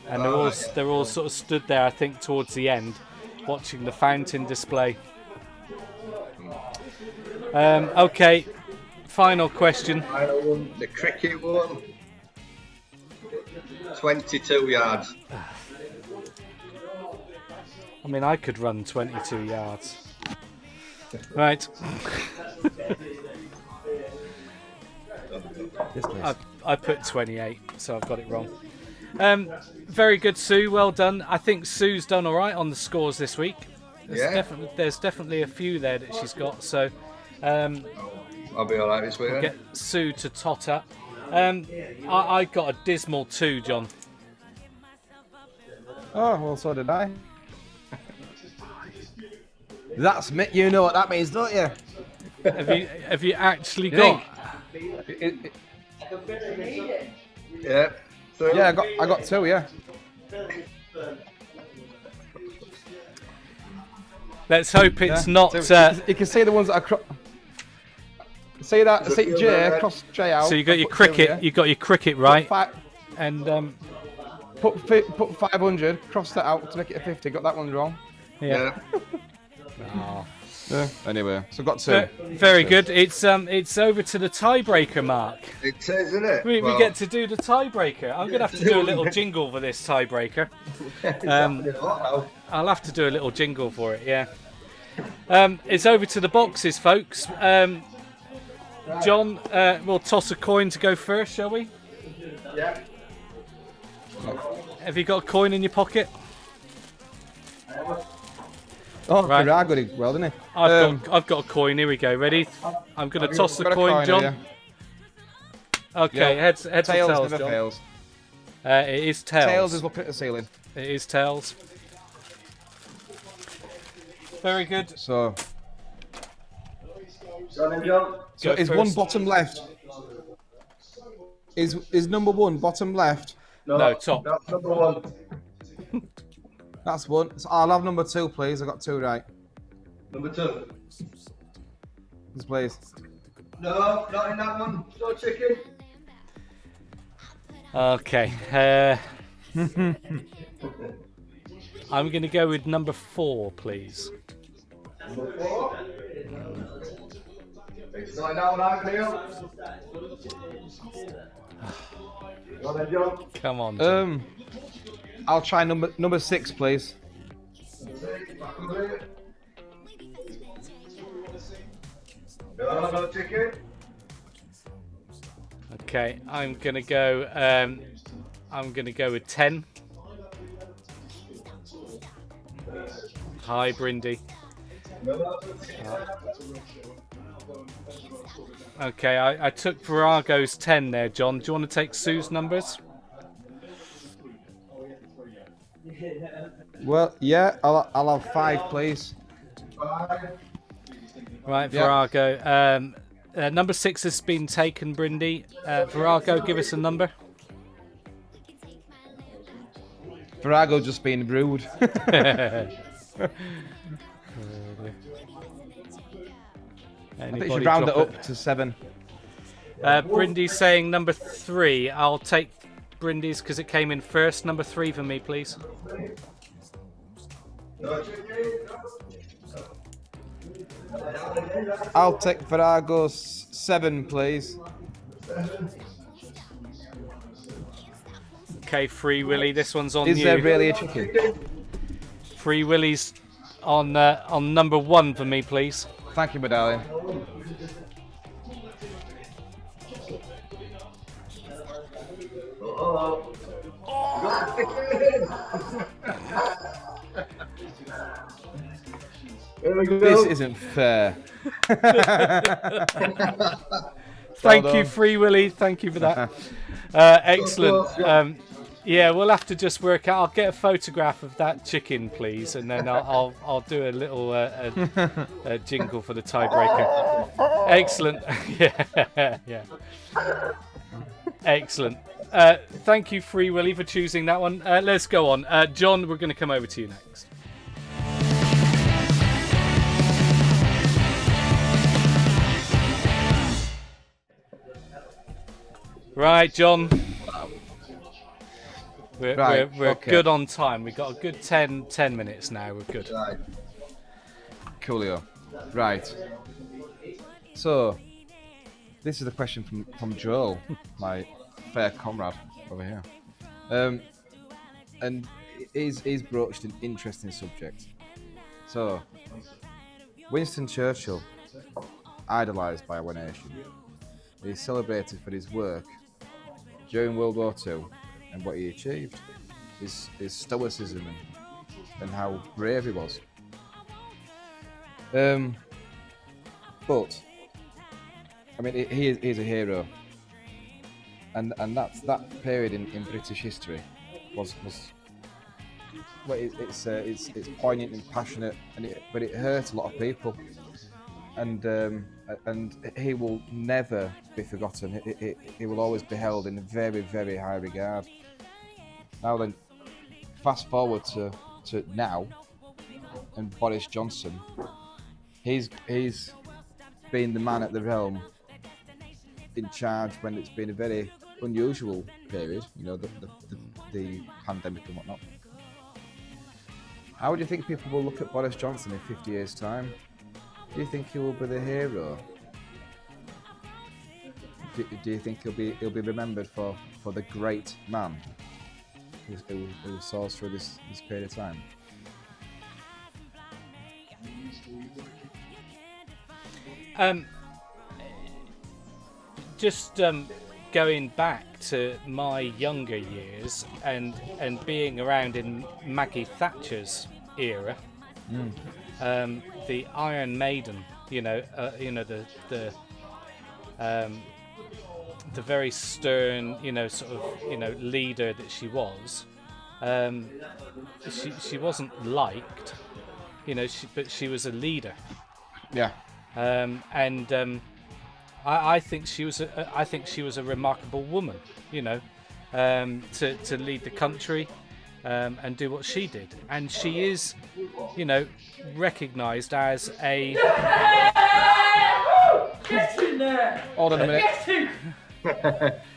And they're all sort of stood there, I think, towards the end, watching the fountain display. Okay, final question. Final one, the cricket one. 22 yards. I mean, I could run 22 yards. Right. I put 28, so I've got it wrong. Very good, Sue. Well done. I think Sue's done all right on the scores this week. There's definitely a few there that she's got. So I'll be all right this week. We'll get Sue to tot up. I got a dismal 2, John. Oh, well, so did I. That's me. You know what that means, don't you? Have you actually got? Yeah. So, Yeah, I got 2. Yeah. Let's hope it's not. So you can see the ones that are. See that? See J cross J out. So you got your cricket. 2, yeah? You got your cricket right. And And put 500. Cross that out to make it a 50. Got that one wrong. yeah. Anyway, so got 2. Very good. It's over to the tiebreaker mark. It is, isn't it? We get to do the tiebreaker. I'm gonna have to do a little jingle for this tiebreaker. I'll have to do a little jingle for it. Yeah. It's over to the boxes, folks. John, we'll toss a coin to go first, shall we? Yeah. Have you got a coin in your pocket? Oh, right. Virago did well, didn't he? I've got a coin. Here we go. Ready? I'm going to toss the coin, John. Here, Okay, yeah. heads or Tails tails, never John? fails. It is tails. Tails is looking at the ceiling. It is tails. Very good. So John. So is one bottom left? Is number 1 bottom left? No, top. That's number 1. That's 1. So I'll have number 2, please. I got 2 right. Number 2. Yes, please. No, not in that one. No chicken. Okay. I'm going to go with number 4, please. Number 4. It's not in that one, I'm Go on then, John. Come on, John. I'll try number 6, please. No chicken. Okay, I'm going to go. I'm going to go with 10. Hi, Brindy. Okay, I took Virago's 10 there, John. Do you want to take Sue's numbers? Well, yeah, I'll have 5, please. Right, Virago. Number 6 has been taken, Brindy. Virago, give us a number. Virago just being rude. I think you should round it up to 7. Brindy's saying number 3. I'll take Brindy's because it came in first. Number 3 for me, please. I'll take Virago's 7, please. Okay, Free Willy, this one's on Is you. there really a chicken? Free Willy's on number 1 for me, please. Thank you, my darling. This isn't fair. Thank you, Free Willy. Thank you for that. Excellent. Yeah, we'll have to just work out. I'll get a photograph of that chicken, please, and then I'll do a little jingle for the tiebreaker. Excellent. Yeah. Excellent. Thank you, Free Willy, for choosing that one. Let's go on. John, we're going to come over to you next. Right, John. We're okay. good on time. We've got a good 10 minutes now. We're good. Right. Coolio. Right. So, this is a question from Joel, my fair comrade over here. And he's broached an interesting subject. So, Winston Churchill, idolised by our nation, is celebrated for his work during World War II and what he achieved, his stoicism and how brave he was. But I mean, he's a hero, and that period in British history was well, it's poignant and passionate, but it hurt a lot of people, and he will never be forgotten. He will always be held in very, very high regard. Now then, fast forward to now, and Boris Johnson, he's been the man at the helm, in charge when it's been a very unusual period, you know, the pandemic and whatnot. How do you think people will look at Boris Johnson in 50 years' time? Do you think he will be the hero? Do you think he'll be remembered for the great man who saw us through this period of time? Just going back to my younger years and being around in Maggie Thatcher's era, the Iron Maiden, the very stern, sort of, leader that she was. She wasn't liked, but she was a leader. Yeah. I think she was a remarkable woman, to lead the country and do what she did, and she is, recognised as a. Get in there! Hold on a minute.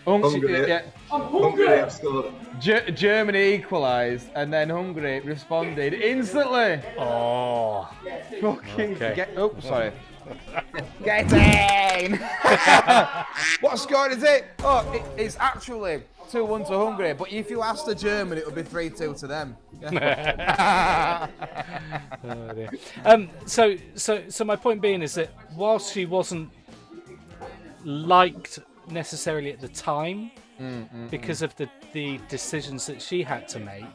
Hungary. Yeah. I'm hungry. Germany equalised, and then Hungary responded instantly. Oh, fucking okay. Sorry. Get in! What score is it? Oh, it's actually 2-1 to Hungary, but if you asked the German, it would be 3-2 to them. Oh, dear. So my point being is that whilst she wasn't liked necessarily at the time because of the decisions that she had to make,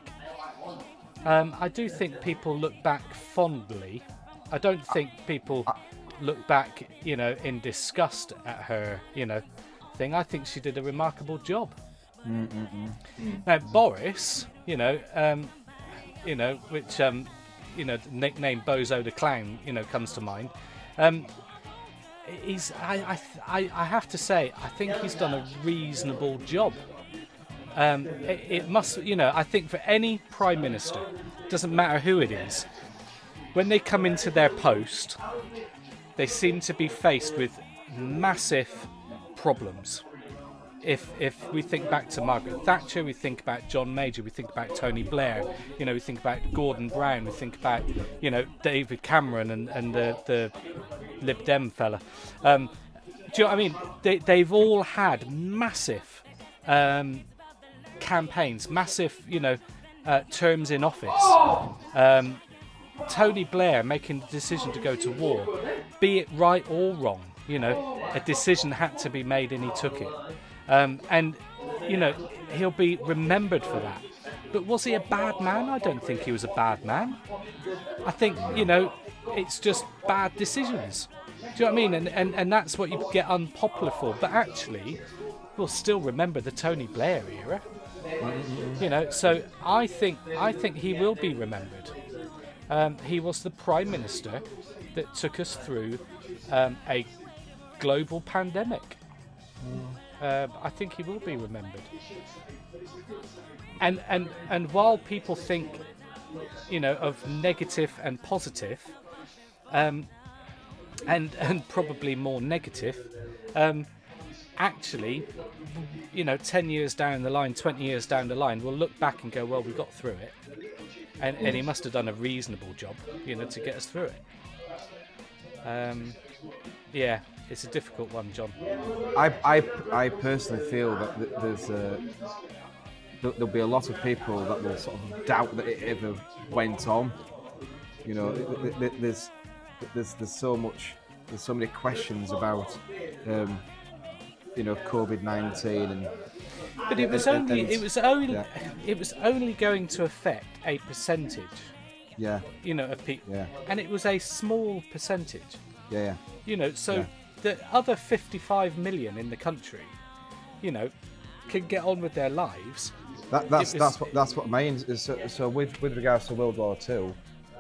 I do think people look back fondly. I don't think people look back, in disgust at her, thing. I think she did a remarkable job. Now Boris, which the nickname Bozo the Clown, comes to mind. I have to say, I think he's done a reasonable job. It must, I think for any Prime Minister, doesn't matter who it is, when they come into their post, they seem to be faced with massive problems. If we think back to Margaret Thatcher, we think about John Major, we think about Tony Blair, we think about Gordon Brown, we think about, David Cameron and the Lib Dem fella. Do you know what I mean? They've all had massive campaigns, massive, terms in office. Tony Blair making the decision to go to war, be it right or wrong, a decision had to be made and he took it. And he'll be remembered for that. But was he a bad man? I don't think he was a bad man. I think, it's just bad decisions. Do you know what I mean? And that's what you get unpopular for. But actually, we'll still remember the Tony Blair era. So I think he will be remembered. He was the Prime Minister that took us through a global pandemic. I think he will be remembered. And while people think, of negative and positive, and probably more negative, actually, 10 years down the line, 20 years down the line, we'll look back and go, well, we got through it. And he must have done a reasonable job, to get us through it. Yeah, it's a difficult one, John. I personally feel that there'll be a lot of people that will sort of doubt that it ever went on. There's so many questions about COVID-19 and. But it was only going to affect a percentage. Yeah. Of people. Yeah. And it was a small percentage. Yeah. The other 55 million in the country, can get on with their lives, That's what I mean. So with regards to World War II,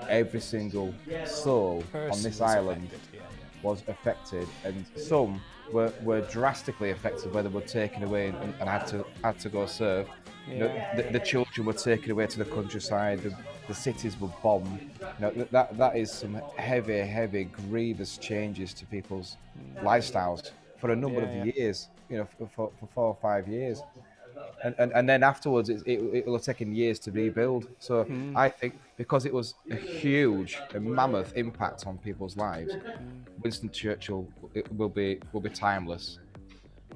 every single soul on this island was affected, and some were drastically affected, where they were taken away and had to go serve. You know, the children were taken away to the countryside. The cities were bombed. You know, that is some heavy, grievous changes to people's lifestyles for a number of years. You know, for 4 or 5 years. And then afterwards, it will have taken years to rebuild. So I think because it was a huge, a mammoth impact on people's lives, Winston Churchill will be timeless.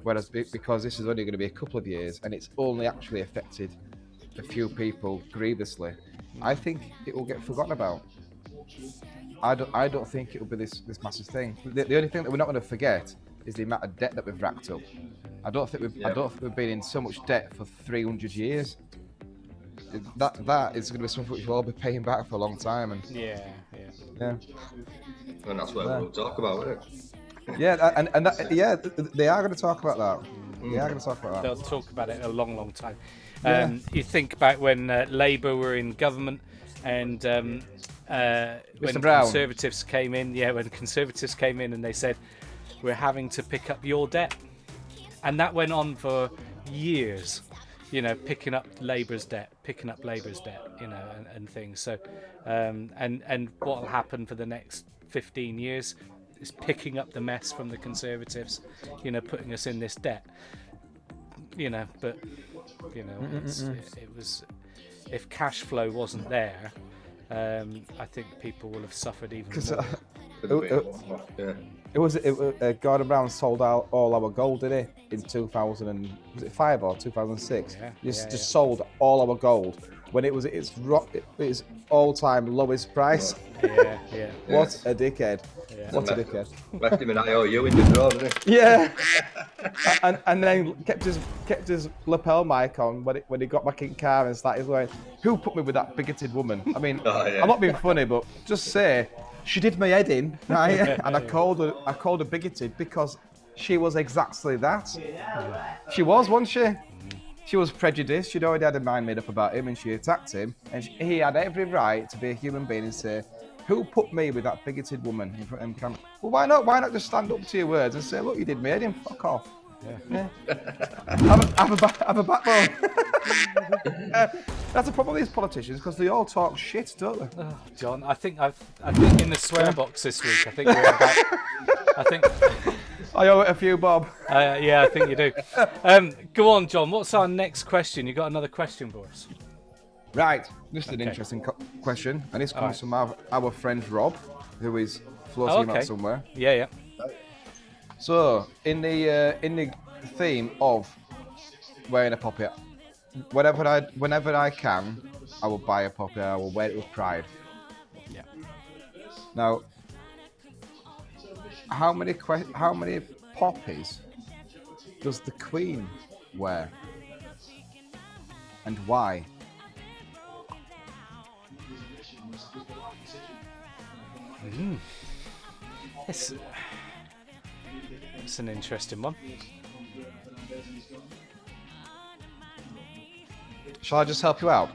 Whereas because this is only going to be a couple of years and it's only actually affected a few people grievously, I think it will get forgotten about. I don't think it will be this massive thing. The only thing that we're not going to forget is the amount of debt that we've racked up. I don't think we've been in so much debt for 300 years. That is going to be something which we'll all be paying back for a long time. And and that's what we'll talk about, isn't it? They are going to talk about that. They are going to talk about that. They'll talk about it a long time. You think about when Labour were in government, and when Conservatives came in. Yeah, when Conservatives came in and they said, "We're having to pick up your debt," and that went on for years. You know, picking up Labour's debt, you know, and things. So, and what will happen for the next 15 years is picking up the mess from the Conservatives, you know, putting us in this debt. You know, but you know, it was, if cash flow wasn't there, I think people will have suffered even more. Gordon Brown sold out all our gold, did he? In 2005 or 2006. Just sold all our gold when it was its all-time lowest price. What a dickhead! What a dickhead! Left him an IOU in the drawer, didn't he? Yeah. and then kept his lapel mic on when he got back in car and started going, "Who put me with that bigoted woman?" I mean, I'm not being funny, but just say, she did my head in, right? And I called her bigoted because she was exactly that. She was, wasn't she? She was prejudiced. She'd already had her mind made up about him, and she attacked him. And he had every right to be a human being and say, "Who put me with that bigoted woman in front of the camera?" Well, why not? Why not just stand up to your words and say, "Look, you did my head in. Fuck off." Yeah. have a backbone. That's the problem with these politicians, because they all talk shit, don't they? Oh, John, I think in the swear box this week, I owe it a few, Bob. Yeah, I think you do. Go on, John. What's our next question? You got another question for us? Right. This is an interesting question, and this comes from our friend Rob, who is floating about somewhere. Yeah. So, in the theme of wearing a poppy, whenever I can, I will buy a poppy. I will wear it with pride. Yeah. Now, how many poppies does the Queen wear, and why? It's an interesting one. Shall I just help you out?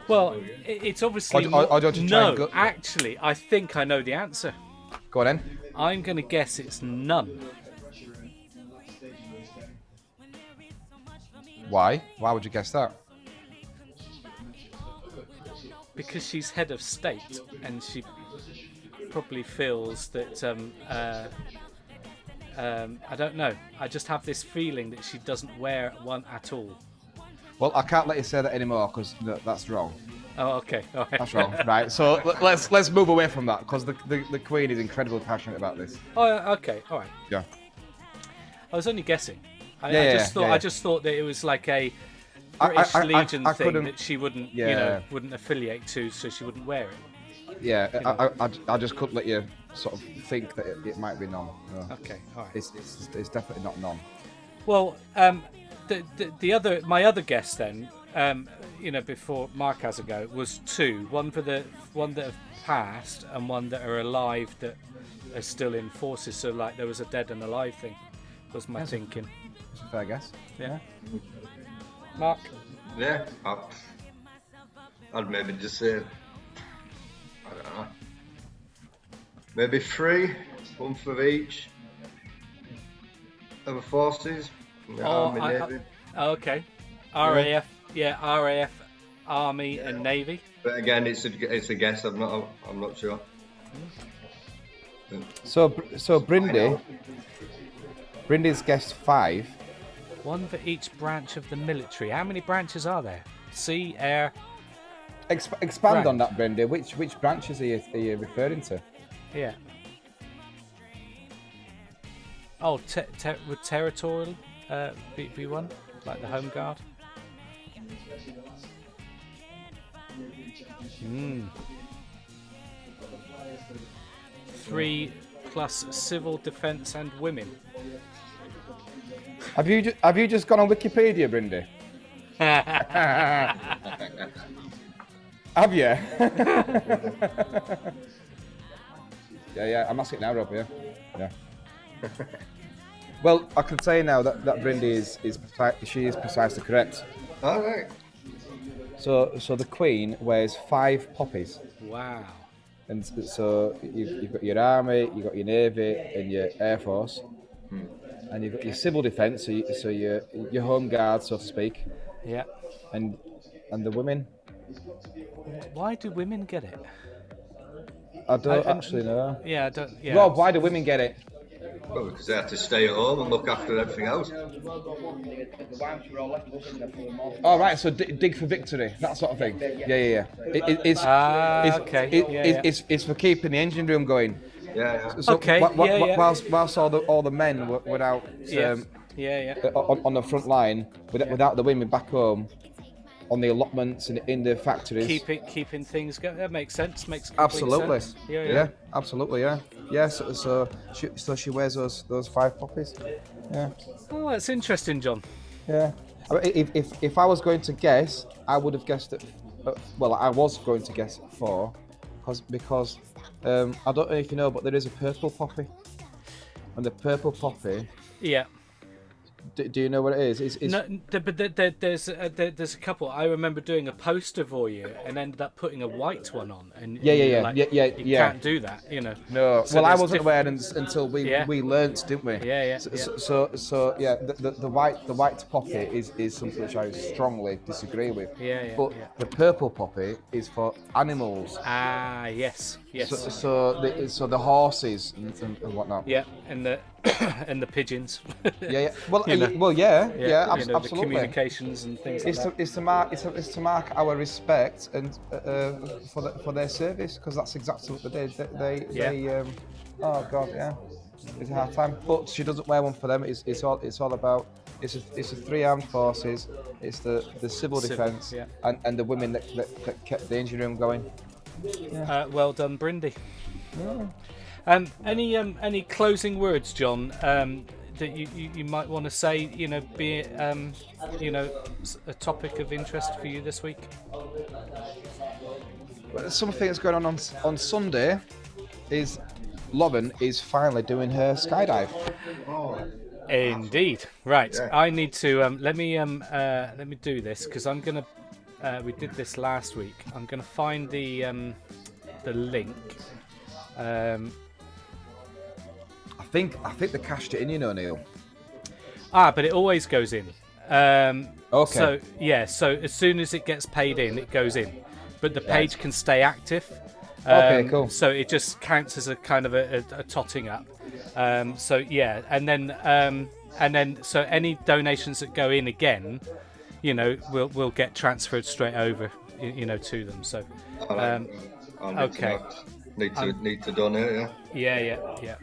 Well, it's obviously no. Actually, I think I know the answer. Go on then. I'm going to guess it's none. Why? Why would you guess that? Because she's head of state, and she probably feels that I don't know. I just have this feeling that she doesn't wear one at all. Well, I can't let you say that anymore because that's wrong. Oh, okay. All right. That's wrong. Right. So let's move away from that because the Queen is incredibly passionate about this. Oh, okay. All right. Yeah. I was only guessing. I just thought that it was like a British Legion thing that she wouldn't, wouldn't affiliate to, so she wouldn't wear it. Yeah, I just couldn't let you sort of think that it might be none. No. Okay, all right. It's definitely not none. Well, my other guess then, before Mark has a go, was two. One that have passed and one that are alive that are still in forces. So like there was a dead and alive thing, was my thinking. That's a fair guess. Yeah. Mark? Yeah, I'd maybe just say, I don't know, maybe 3, 1 for each of the forces. Army, Navy. Okay. RAF, RAF, Army and Navy. But again, it's a guess. I'm not sure. So Brindy's guessed 5. 1 for each branch of the military. How many branches are there? Sea, air. Expand on that, Brindy. Which branches are you referring to? Yeah. Oh, would territorial be one, like the Home Guard? 3 plus civil defence and women. Have you just gone on Wikipedia, Brindy? Have you? yeah. I'm asking now, Rob. Yeah. Well, I can say now that Brindy is precisely correct. All right. So the Queen wears 5 poppies. Wow. And so you've got your army, you've got your navy, and your air force, and you've got your civil defence, so your home guard, so to speak. Yeah. And the women. Why do women get it? I don't actually know. Yeah, I don't. Yeah. Rob, why do women get it? Well, because they have to stay at home and look after everything else. Oh, right, so dig for victory, that sort of thing. Yeah. It's for keeping the engine room going. Yeah. So okay. Whilst all the men were out on the front line, without the women back home, on the allotments and in the factories. Keeping things going. That makes sense. Makes absolutely sense. Yeah, absolutely. Yeah. So she wears those 5 poppies. Yeah. Oh, that's interesting, John. Yeah. I mean, if I was going to guess, I would have guessed it. I was going to guess 4, because I don't know if you know, but there is a purple poppy, and the purple poppy. Yeah. Do you know what it is? No, but there's a couple. I remember doing a poster for you and ended up putting a white one on. And Yeah. You can't do that, you know. No. So well, I wasn't aware until we learnt, didn't we? Yeah. So the white poppy is something which I strongly disagree with. But the purple poppy is for animals. Ah, yes. So the horses and whatnot. Yeah, and the and the pigeons. Yeah. Well, absolutely. The communications and things like that. It's to mark our respect and for their service, because that's exactly what they did. They oh God, yeah. It's a hard time, but she doesn't wear one for them. It's all about. It's the 3 armed forces. It's the civil defence and the women that kept the engine room going. Yeah. Well done, Brindy. Yeah. Any closing words, John, that you might want to say? You know, be it a topic of interest for you this week. Well, something that's going on Sunday is Lauren is finally doing her skydive. Indeed. Right. Yeah. I need to let me do this, because I'm gonna. We did this last week. I'm gonna find the link. I think they cashed it in, you know, Neil. But it always goes in. Okay. So so as soon as it gets paid in, it goes in, but the page can stay active. Okay, cool. So it just counts as a kind of a totting up. And then so any donations that go in again, will get transferred straight over, to them. So, okay. Need to donate, yeah. Yeah.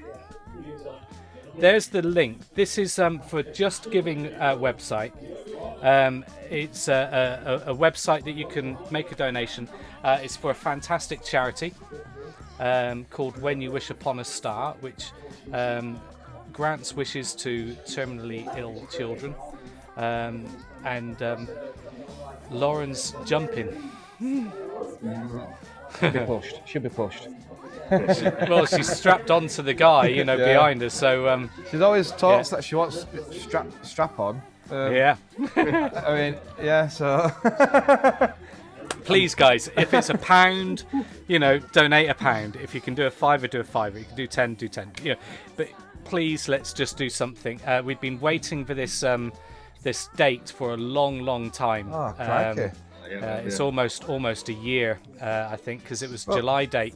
There's the link. This is for Just Giving website. It's a website that you can make a donation. It's for a fantastic charity called When You Wish Upon a Star, which grants wishes to terminally ill children. And Lauren's jumping. Should be pushed. Well, she's strapped onto the guy, behind her. So she's always talks that she wants strap on, Yeah. I mean, yeah. So. Please, guys, if it's £1, donate £1. If you can do a £5, do a £5. You can do 10, do 10. But please, let's just do something. We've been waiting for this this date for a long time. Oh, crikey. It's almost a year, I think, because it was July date,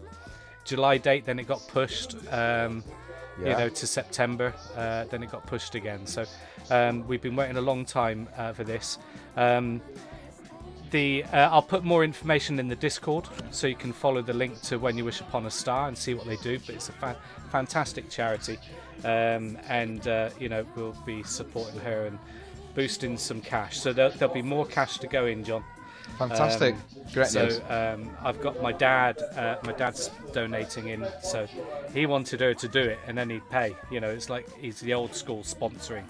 then it got pushed, to September, then it got pushed again. So we've been waiting a long time for this. I'll put more information in the Discord, so you can follow the link to When You Wish Upon a Star and see what they do. But it's a fantastic charity, and we'll be supporting her and boosting some cash. So there'll be more cash to go in, John. Fantastic. Great news. So I've got my dad's donating in, so he wanted her to do it and then he'd pay. It's like he's the old school sponsoring.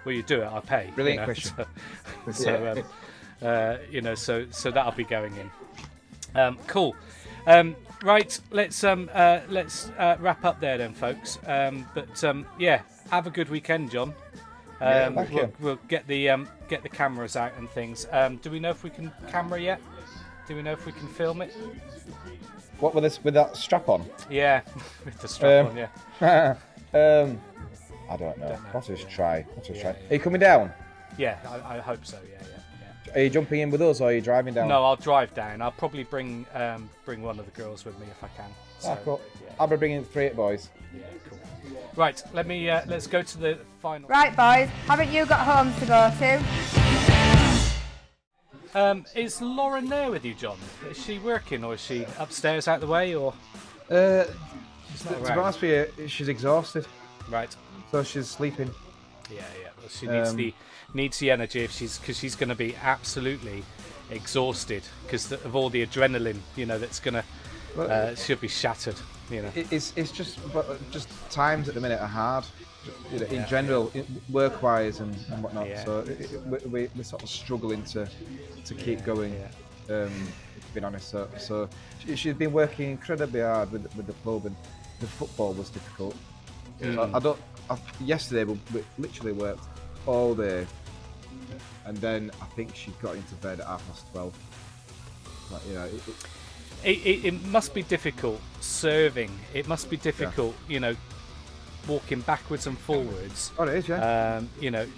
Will you do it? I'll pay. Brilliant question. So that'll be going in. Cool. Right, let's wrap up there then, folks. Have a good weekend, John. We'll get the cameras out and things. Do we know if we can camera yet? Do we know if we can film it? What with that strap on? Yeah, with the strap on. Yeah. I don't know. Let's just try. Are you coming down? Yeah, I hope so. Yeah. Are you jumping in with us, or are you driving down? No, I'll drive down. I'll probably bring one of the girls with me if I can. So, cool. Yeah. I'll be bringing 3 boys. Yeah, cool. Right, let's go to the final. Right, boys, haven't you got homes to go to? Is Lauren there with you, John? Is she working, or is she upstairs out the way, or? To be honest with you, she's exhausted. Right. So she's sleeping. Yeah. Well, she needs the energy because she's going to be absolutely exhausted because of all the adrenaline, that's going to she'll be shattered. It's just times at the minute are hard, in general, work-wise and whatnot. Yeah. So we're sort of struggling to keep going. Being honest, so she's been working incredibly hard with the club, and the football was difficult. So yesterday we literally worked all day, and then I think she got into bed at 12:30. It must be difficult serving. It must be difficult, walking backwards and forwards. Oh, it is, yeah.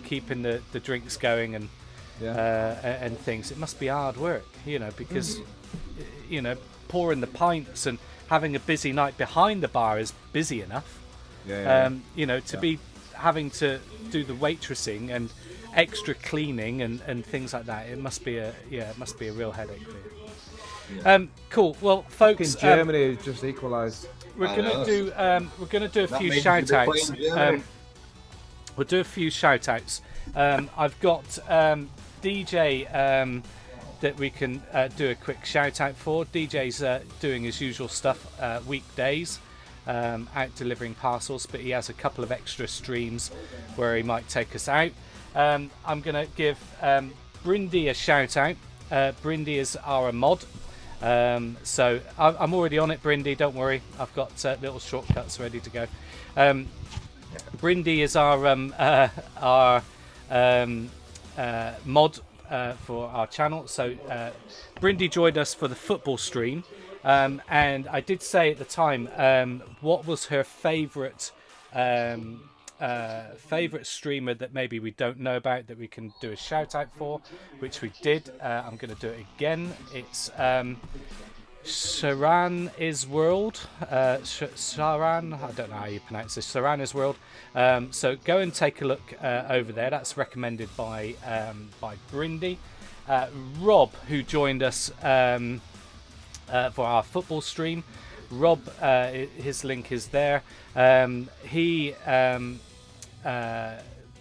Keeping the drinks going and things. It must be hard work, because pouring the pints and having a busy night behind the bar is busy enough. To be having to do the waitressing and extra cleaning and things like that. It must be a real headache for you. Cool. Well, folks, in Germany just equalised. We're gonna do a few shout outs. We'll do a few shout outs. I've got DJ that we can do a quick shout out for. DJ's doing his usual stuff weekdays, out delivering parcels, but he has a couple of extra streams where he might take us out. I'm gonna give Brindy a shout out. Brindy is our mod. So I'm already on it, Brindy, don't worry. I've got little shortcuts ready to go. Brindy is our mod for our channel. So Brindy joined us for the football stream, and I did say at the time what was her favourite streamer that maybe we don't know about that we can do a shout out for, which we did. I'm going to do it again. It's Sharan is World. Sharan, I don't know how you pronounce this. Sharan is World. So go and take a look over there. That's recommended by Brindy. Rob, who joined us for our football stream. Rob, his link is there. He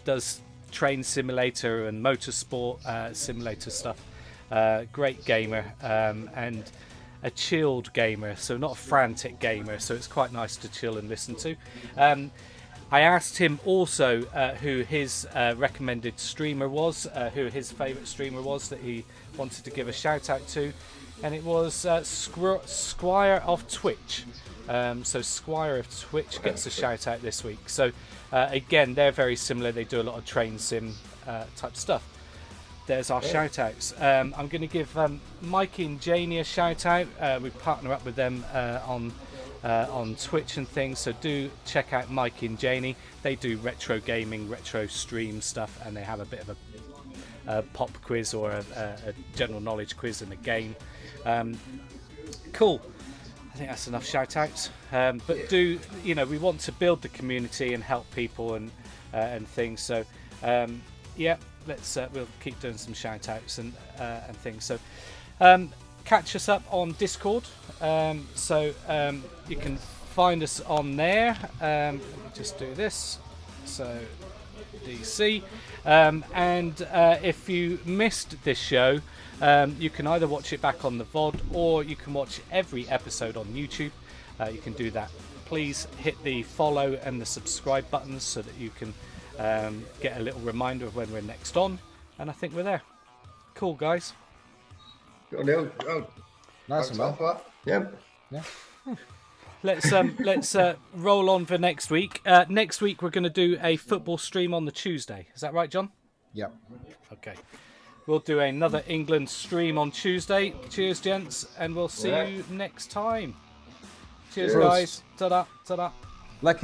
does train simulator and motorsport simulator stuff. Great gamer, and a chilled gamer, so not a frantic gamer, so it's quite nice to chill and listen to. I asked him also who his recommended streamer was, who his favourite streamer was that he wanted to give a shout out to, and it was Squire of Twitch. So Squire of Twitch gets a shout out this week. So again, they're very similar. They do a lot of train sim type stuff. There's our shout outs. I'm going to give Mikey and Janie a shout out. We partner up with them on Twitch and things, so do check out Mikey and Janie. They do retro gaming, retro stream stuff, and they have a bit of a pop quiz or a general knowledge quiz in the game. Cool. I think that's enough shout outs. But do, you know, we want to build the community and help people and things. So yeah, we'll keep doing some shout outs and things. So catch us up on Discord. So you can find us on there. Let me just do this. So DC. And if you missed this show, you can either watch it back on the VOD or you can watch every episode on YouTube. You can do that. Please hit the follow and the subscribe buttons so that you can get a little reminder of when we're next on. And I think we're there. Cool, guys. Nice one, man. Yeah. Let's roll on for next week. Next week we're going to do a football stream on the Tuesday. Is that right, John? Yep. Okay. We'll do another England stream on Tuesday. Cheers, gents, and we'll see you next time. Cheers, guys. Ta-da, ta-da. Like